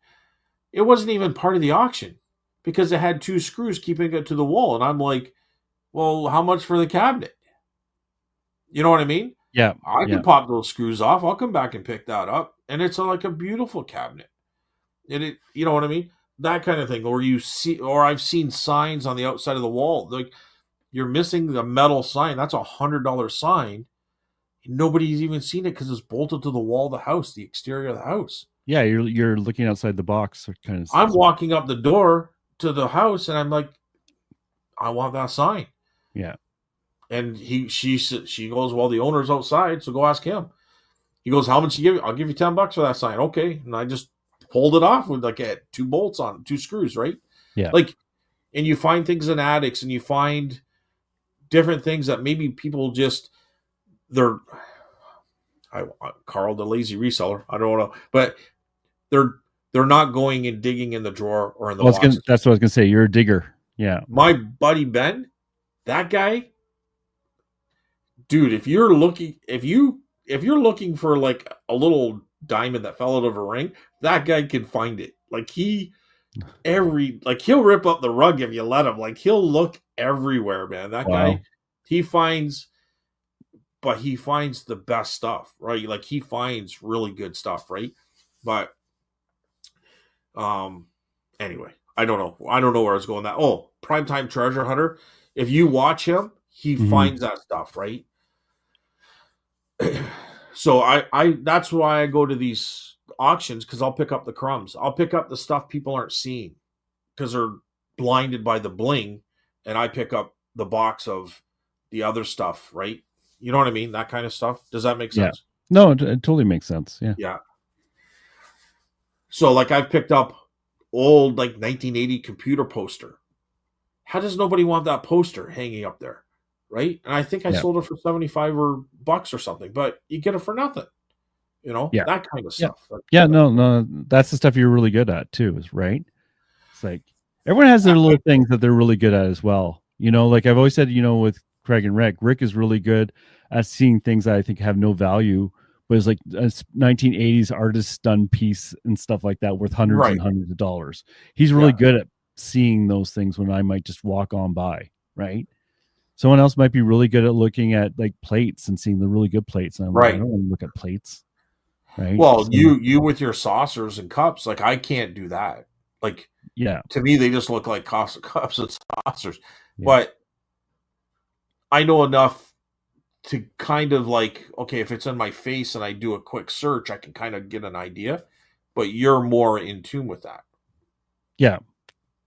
It wasn't even part of the auction because it had two screws keeping it to the wall, and I'm like, well, how much for the cabinet? You know what I mean? yeah, I yeah, could pop those screws off. I'll come back and pick that up, and it's like a beautiful cabinet. And you know what I mean? That kind of thing. Or I've seen signs on the outside of the wall. Like you're missing the metal sign. That's $100 sign. Nobody's even seen it because it's bolted to the wall of the house, the exterior of the house. yeah. You're looking outside the box, kind of. I'm walking up the door to the house, and I'm like, I want that sign. Yeah, And she goes, well, the owner's outside, so go ask him. He goes, how much you give? I'll give you $10 for that sign. Okay, and I just pulled it off with like two bolts on, two screws, right? yeah, Like, and you find things in attics, and you find different things that maybe people just they're Carl the lazy reseller. I don't know, but they're they're not going and digging in the drawer or in the boxes. that's what I was gonna say. You're a digger. Yeah, My buddy Ben, that guy, dude. If you're looking for like a little diamond that fell out of a ring, that guy can find it. Like he'll rip up the rug if you let him. Like he'll look everywhere, man. That guy, wow. he finds, but he finds the best stuff, right? Like he finds really good stuff, right? But um, anyway, I don't know. I don't know where I was going. That Primetime Treasure Hunter. If you watch him, he Hmm. finds that stuff, right? So I that's why I go to these auctions because I'll pick up the crumbs. I'll pick up the stuff people aren't seeing because they're blinded by the bling, and I pick up the box of the other stuff, right? You know what I mean? That kind of stuff. Does that make Yeah. sense? No, it totally makes sense. Yeah. Yeah. So like I've picked up old like 1980 computer poster. How does nobody want that poster hanging up there? Right? And I think I Yeah. sold it for 75 or bucks or something, but you get it for nothing. Yeah. That kind of Yeah. stuff. Yeah. No, no, that's the stuff you're really good at too, is right. It's like everyone has their little things that they're really good at as well. Like I've always said, with Craig and Rick is really good at seeing things that I think have no value, but it's like a 1980s artist done piece and stuff like that worth hundreds and Right. hundreds of dollars. He's really Yeah. good at seeing those things when I might just walk on by, right? Someone else might be really good at looking at like plates and seeing the really good plates. And I'm like, I Right. don't want to look at plates, right? Well, So you with your saucers and cups, like I can't do that. Like yeah, to me, they just look like cups and saucers. yeah, But I know enough to kind of like, okay, if it's in my face and I do a quick search, I can kind of get an idea. But you're more in tune with that. Yeah.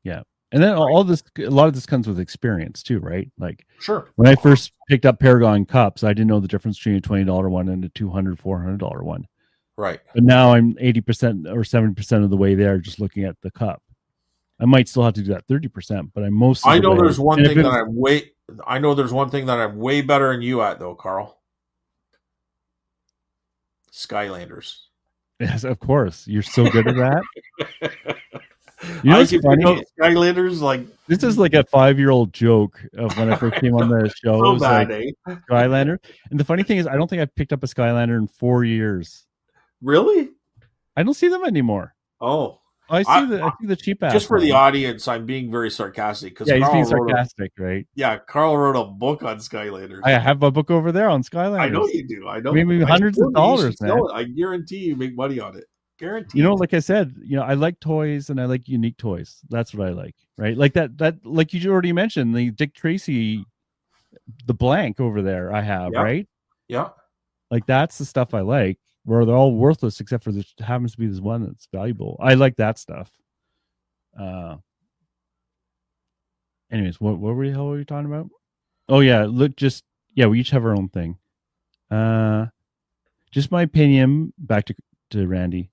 Yeah. And then Right. all this, a lot of this comes with experience too, right? Like Sure. when I first picked up Paragon cups, I didn't know the difference between a $20 one and a $200, $400 one. Right. But now I'm 80% or 70% of the way there just looking at the cup. I might still have to do that 30%, but I'm most of I the know way. there's one And if thing it that was, I'm way. I know there's one thing that I'm way better than you at though, Carl. Skylanders. yes, of course, you're so good at that. You know I what's can pick funny? up Skylanders like This is like a 5-year-old joke of when I first came on the show. It so was like bad, eh? Skylander. And the funny thing is, I don't think I've picked up a Skylander in 4 years. Really? I don't see them anymore. Oh, I I see the cheap just ass for the ones. audience, I'm being very sarcastic because Yeah, he's being sarcastic, right? Carl wrote a book on Skylanders. I have a book over there on I know Skylanders. you do. I know. Maybe I hundreds of told you you dollars, should man. sell it. I guarantee you make money on it. You know, Guaranteed. like I said, I like toys and I like unique toys. That's what I like, right? Like that, like you already mentioned, the Dick Tracy, the blank over there I have, Yeah. right? Yeah. Like that's the stuff I like, where they're all worthless except for this happens to be this one that's valuable. I like that stuff. Anyways, what were the hell were you talking about? Oh yeah, look, we each have our own thing. Just my opinion. Back to Randy.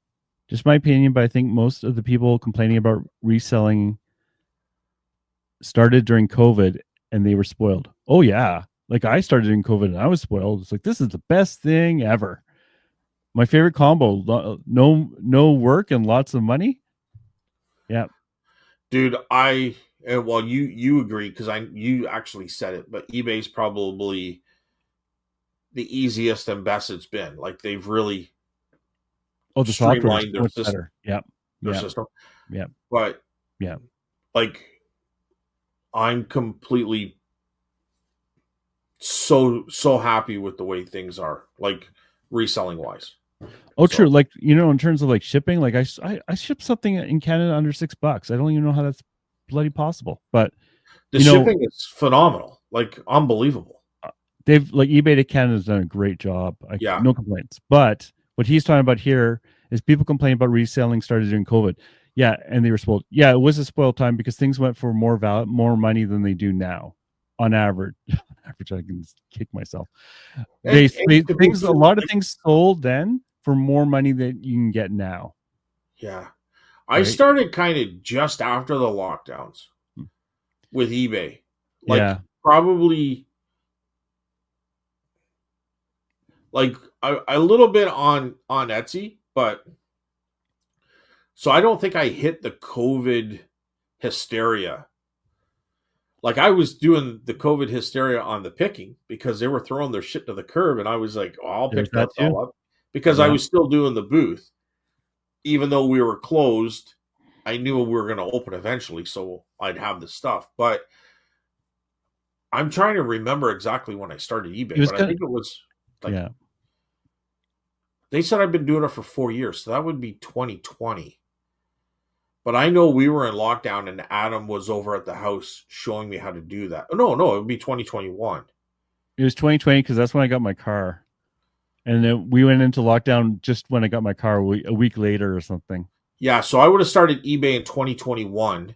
Just my opinion, but I think most of the people complaining about reselling started during COVID and they were spoiled. Oh yeah, like I started in COVID and I was spoiled. It's like this is the best thing ever. My favorite combo: no work and lots of money. Yeah. Dude, well you agree because you actually said it, but eBay's probably the easiest and best it's been. Like they've really Oh, the software is streamlined so much better. Yep. their Yep. system. Yep. But Yeah. like I'm completely so happy with the way things are, like reselling wise. Oh, So true. Like in terms of like shipping, like I ship something in Canada under $6. I don't even know how that's bloody possible. But the shipping is phenomenal, like unbelievable. they've like eBay to Canada's done a great job. Yeah. No complaints. But what he's talking about here is people complain about reselling started during COVID. Yeah, and they were spoiled. Yeah, it was a spoiled time because things went for more money than they do now, on average. Average, I can kick myself. And Things a lot of things sold then for more money than you can get now. Yeah. I Right? started kind of just after the lockdowns with eBay. Like Yeah. probably like a little bit on Etsy, but so I don't think I hit the COVID hysteria. Like I was doing the COVID hysteria on the picking because they were throwing their shit to the curb, and I was like, "Oh, I'll There's pick that that too. all up," because I Yeah. was still doing the booth, even though we were closed. I knew we were going to open eventually, so I'd have the stuff. But I'm trying to remember exactly when I started It eBay, was but I kind of, think it was like yeah. they said I've been doing it for 4 years, so that would be 2020. But I know we were in lockdown and Adam was over at the house showing me how to do that. No, it would be 2021. It was 2020 because that's when I got my car. And then we went into lockdown just when I got my car a week later or something. Yeah, so I would have started eBay in 2021.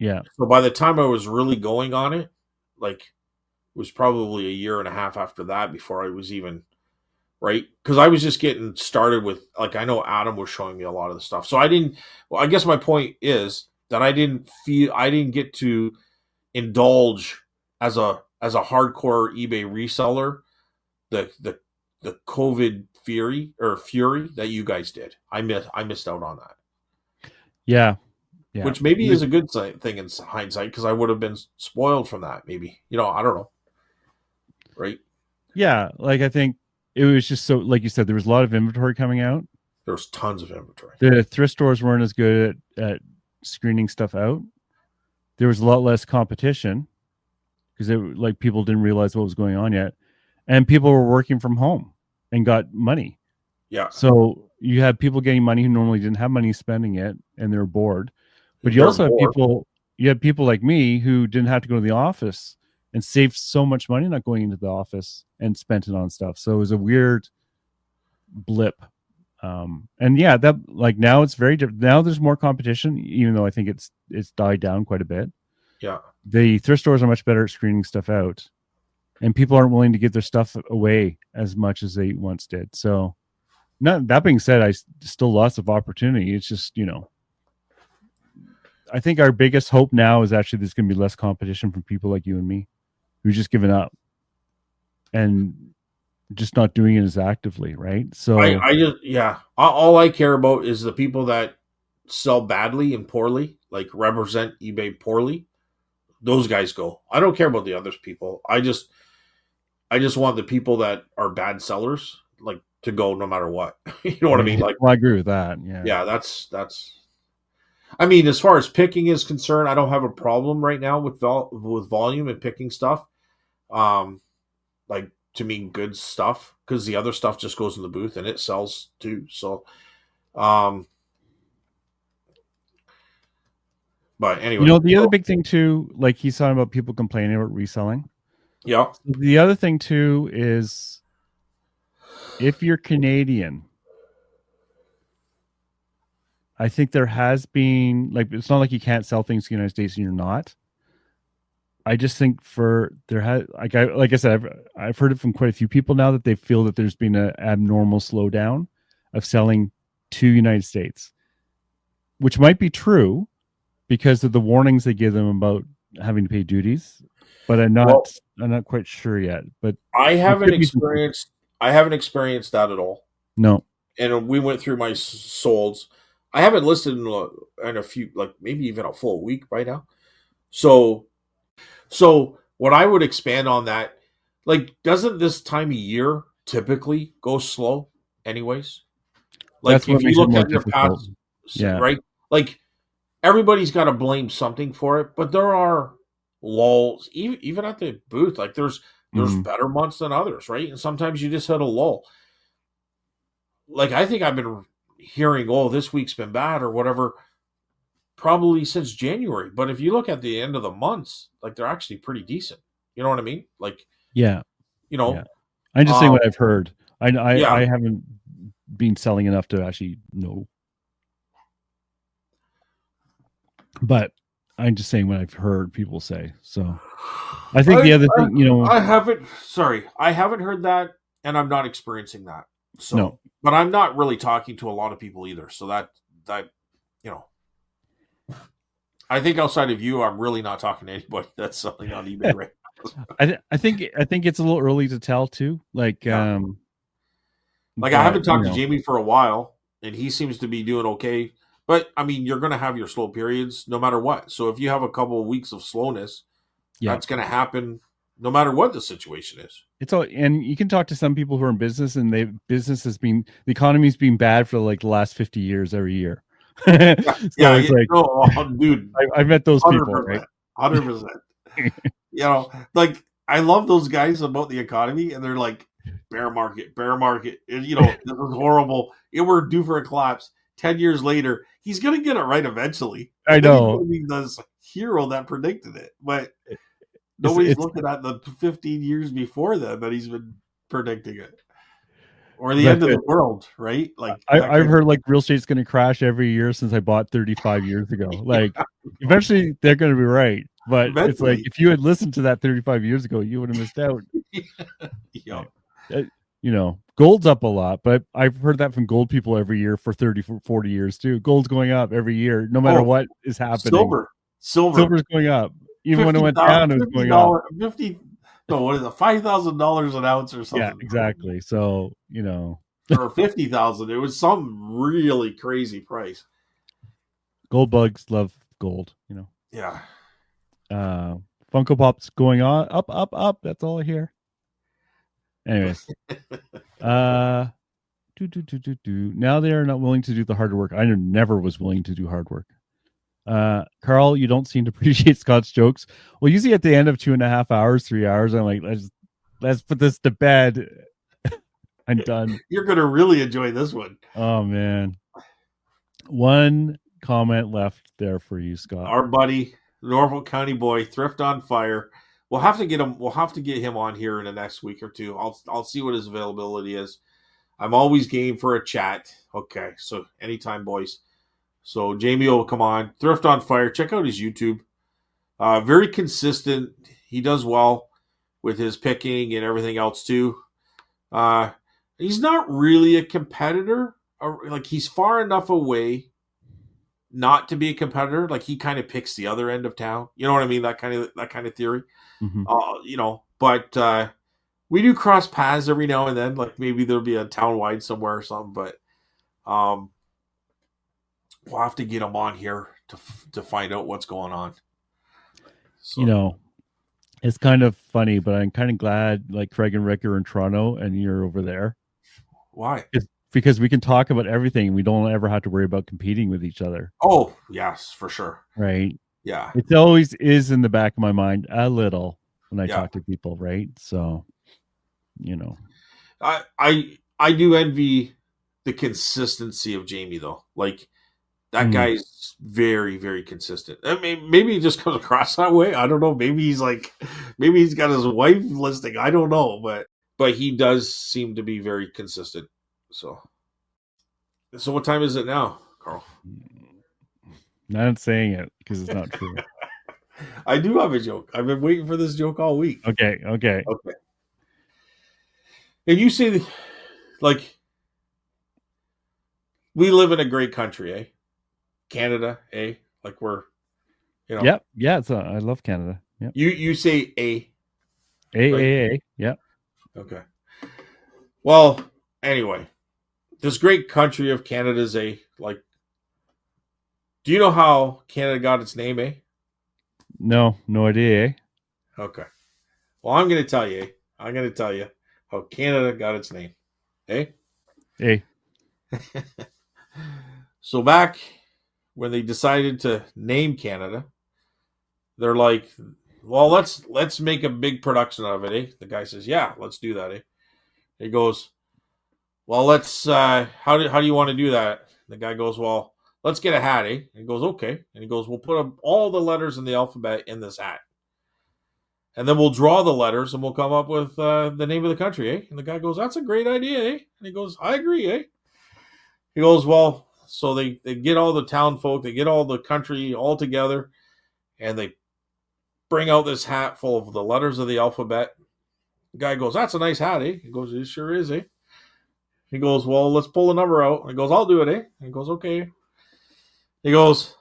Yeah. So by the time I was really going on it, like it was probably a year and a half after that before I was even right, because I was just getting started with, like, I know Adam was showing me a lot of the stuff, so I didn't. Well, I guess my point is that I didn't get to indulge as a hardcore eBay reseller the COVID fury that you guys did. I missed out on that. Yeah. Yeah. Which maybe is a good thing in hindsight, because I would have been spoiled from that. Maybe, I don't know, right? Yeah, like I think it was just so, like you said, there was a lot of inventory coming out. There was tons of inventory. The thrift stores weren't as good at screening stuff out. There was a lot less competition because like people didn't realize what was going on yet, and people were working from home and got money. Yeah. So you had people getting money who normally didn't have money spending it, and they're bored. But you also had people like me who didn't have to go to the office and saved so much money not going into the office and spent it on stuff. So it was a weird blip. And yeah, that like now it's very different. Now there's more competition, even though I think it's died down quite a bit. Yeah. The thrift stores are much better at screening stuff out, and people aren't willing to give their stuff away as much as they once did. So, not that being said, still lots of opportunity. It's just, I think our biggest hope now is actually there's going to be less competition from people like you and me who've just given up and just not doing it as actively, right? So I just, yeah. All I care about is the people that sell badly and poorly, like represent eBay poorly. Those guys go. I don't care about the other people. I just want the people that are bad sellers, like, to go no matter what. You know what I mean? Like, well, I agree with that. yeah, that's. I mean, as far as picking is concerned, I don't have a problem right now with volume and picking stuff. Like, to mean good stuff, because the other stuff just goes in the booth and it sells too. So, um, but anyway, The other big thing too, like he's talking about people complaining about reselling. yeah, The other thing too is if you're Canadian, I think there has been like it's not like you can't sell things to the United States and you're not. I just think like I said, I've heard it from quite a few people now that they feel that there's been an abnormal slowdown of selling to United States, which might be true because of the warnings they give them about having to pay duties. But I'm not quite sure yet. But I haven't experienced that at all. No. And we went through my solds. I haven't listed in a few, like maybe even a full week by now. So what I would expand on that, like, doesn't this time of year typically go slow anyways? Like, That's what if you makes it look more at your difficult. past, Yeah. right? Like, everybody's got to blame something for it, but there are lulls, even at the booth. Like, there's better months than others, right? And sometimes you just hit a lull. Like, I think I've been hearing, oh, this week's been bad or whatever, probably since January. But if you look at the end of the months, like, they're actually pretty decent. You know what I mean? Like, Yeah. you know, Yeah. I'm just saying what I've heard. yeah. I haven't been selling enough to actually know. But I'm just saying what I've heard people say. So I think the other thing, I haven't heard that, and I'm not experiencing that. So, no. But I'm not really talking to a lot of people either. So that I think outside of you, I'm really not talking to anybody that's selling on eBay right now. I think it's a little early to tell too. Like, yeah. Like, I haven't talked to Jamie for a while, and he seems to be doing okay. But I mean, you're going to have your slow periods no matter what. So if you have a couple of weeks of slowness, that's going to happen no matter what the situation is. And you can talk to some people who are in business, and the economy's been bad for like the last 50 years every year. It's like, dude, I've met those 100%, people, right? 100%. Like, I love those guys about the economy, and they're like, bear market, and this is horrible. We're due for a collapse. 10 years later, he's going to get it right eventually. I know. He's this hero that predicted it, but nobody's looking at the 15 years before that he's been predicting it. Or the end of the world, right? Like, I've heard like real estate's going to crash every year since I bought 35 years ago. Like, eventually they're going to be right. But it's like, if you had listened to that 35 years ago, you would have missed out. Yeah. Gold's up a lot, but I've heard that from gold people every year for 30, 40 years too. Gold's going up every year, no matter what is happening. Silver's going up. Even when it went down, it was going up. What is it? $5,000 an ounce or something? Yeah, exactly. So, or 50,000. It was some really crazy price. Gold bugs love gold, Yeah. Funko Pop's going on up. That's all I hear. Anyways, now they are not willing to do the hard work. I never was willing to do hard work. Carl, you don't seem to appreciate Scott's jokes. Well, usually at the end of 2.5 hours, 3 hours, I'm like, let's put this to bed. I'm done. You're gonna really enjoy this one. Oh man, one comment left there for you, Scott. Our buddy, Norfolk County boy, Thrift on Fire. We'll have to get him. We'll have to get him on here in the next week or two. I'll see what his availability is. I'm always game for a chat. Okay, so anytime, boys. So Jamie will come on. Thrift on Fire. Check out his YouTube. Very consistent. He does well with his picking and everything else too. He's not really a competitor. Like he's far enough away not to be a competitor. Like he kind of picks the other end of town. You know what I mean? That kind of theory. Mhm. But we do cross paths every now and then. Like maybe there'll be a town wide somewhere or something. But we'll have to get him on here to find out what's going on. So. It's kind of funny, but I'm kind of glad like Craig and Rick are in Toronto and you're over there. Why? Because we can talk about everything. We don't ever have to worry about competing with each other. Oh, yes, for sure. Right. Yeah. It always is in the back of my mind a little when I talk to people, right? So, I do envy the consistency of Jamie though. Like that guy's very, very consistent. I mean, maybe he just comes across that way. I don't know. Maybe he's got his wife listing. I don't know, but he does seem to be very consistent. So what time is it now, Carl? Not saying it because it's not true. I do have a joke. I've been waiting for this joke all week. Okay. And you say, like, we live in a great country, eh? Canada, eh? Like we're, Yep. Yeah. I love Canada. Yeah. You say a. A. Yeah. Okay. Well, anyway, this great country of Canada's a like. Do you know how Canada got its name, eh? No idea. Eh? Okay. Well, I'm going to tell you. I'm going to tell you how Canada got its name, eh? Hey. So back when they decided to name Canada, they're like, well, let's make a big production out of it, eh? The guy says, yeah, let's do that, eh? He goes, well, let's how do you want to do that? The guy goes, well, let's get a hat, eh? And he goes, okay. And he goes, we'll put all the letters in the alphabet in this hat. And then we'll draw the letters and we'll come up with the name of the country, eh? And the guy goes, that's a great idea, eh? And he goes, I agree, eh? He goes, well, so they get all the town folk, they get all the country all together, and they bring out this hat full of the letters of the alphabet. The guy goes, that's a nice hat, eh? He goes, it sure is, eh? He goes, well, let's pull a number out. And he goes, I'll do it, eh? And he goes, okay. He goes,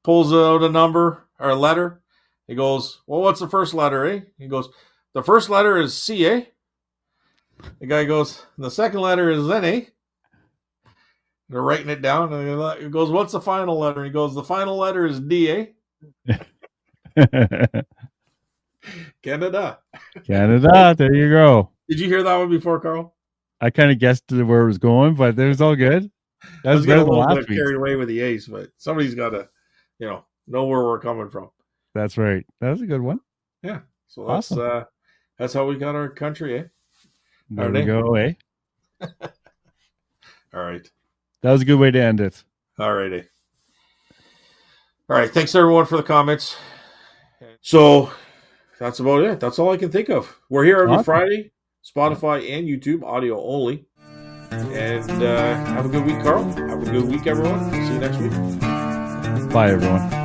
pulls out a number or a letter. He goes, well, what's the first letter, eh? He goes, the first letter is C, eh? The guy goes, the second letter is N, eh? They're writing it down. And he goes, what's the final letter? He goes, the final letter is D, eh? Canada. There you go. Did you hear that one before, Carl? I kind of guessed where it was going, but it was all good. That was getting a little bit carried away with the ace, but somebody's got to, know where we're coming from. That's right. That was a good one. Yeah. So that's how we got our country, eh? There we go, eh? All right. That was a good way to end it. All righty. All right. Thanks, everyone, for the comments. So that's about it. That's all I can think of. We're here every Friday, Spotify and YouTube, audio only. And have a good week, Carl. Have a good week, everyone. See you next week. Bye, everyone.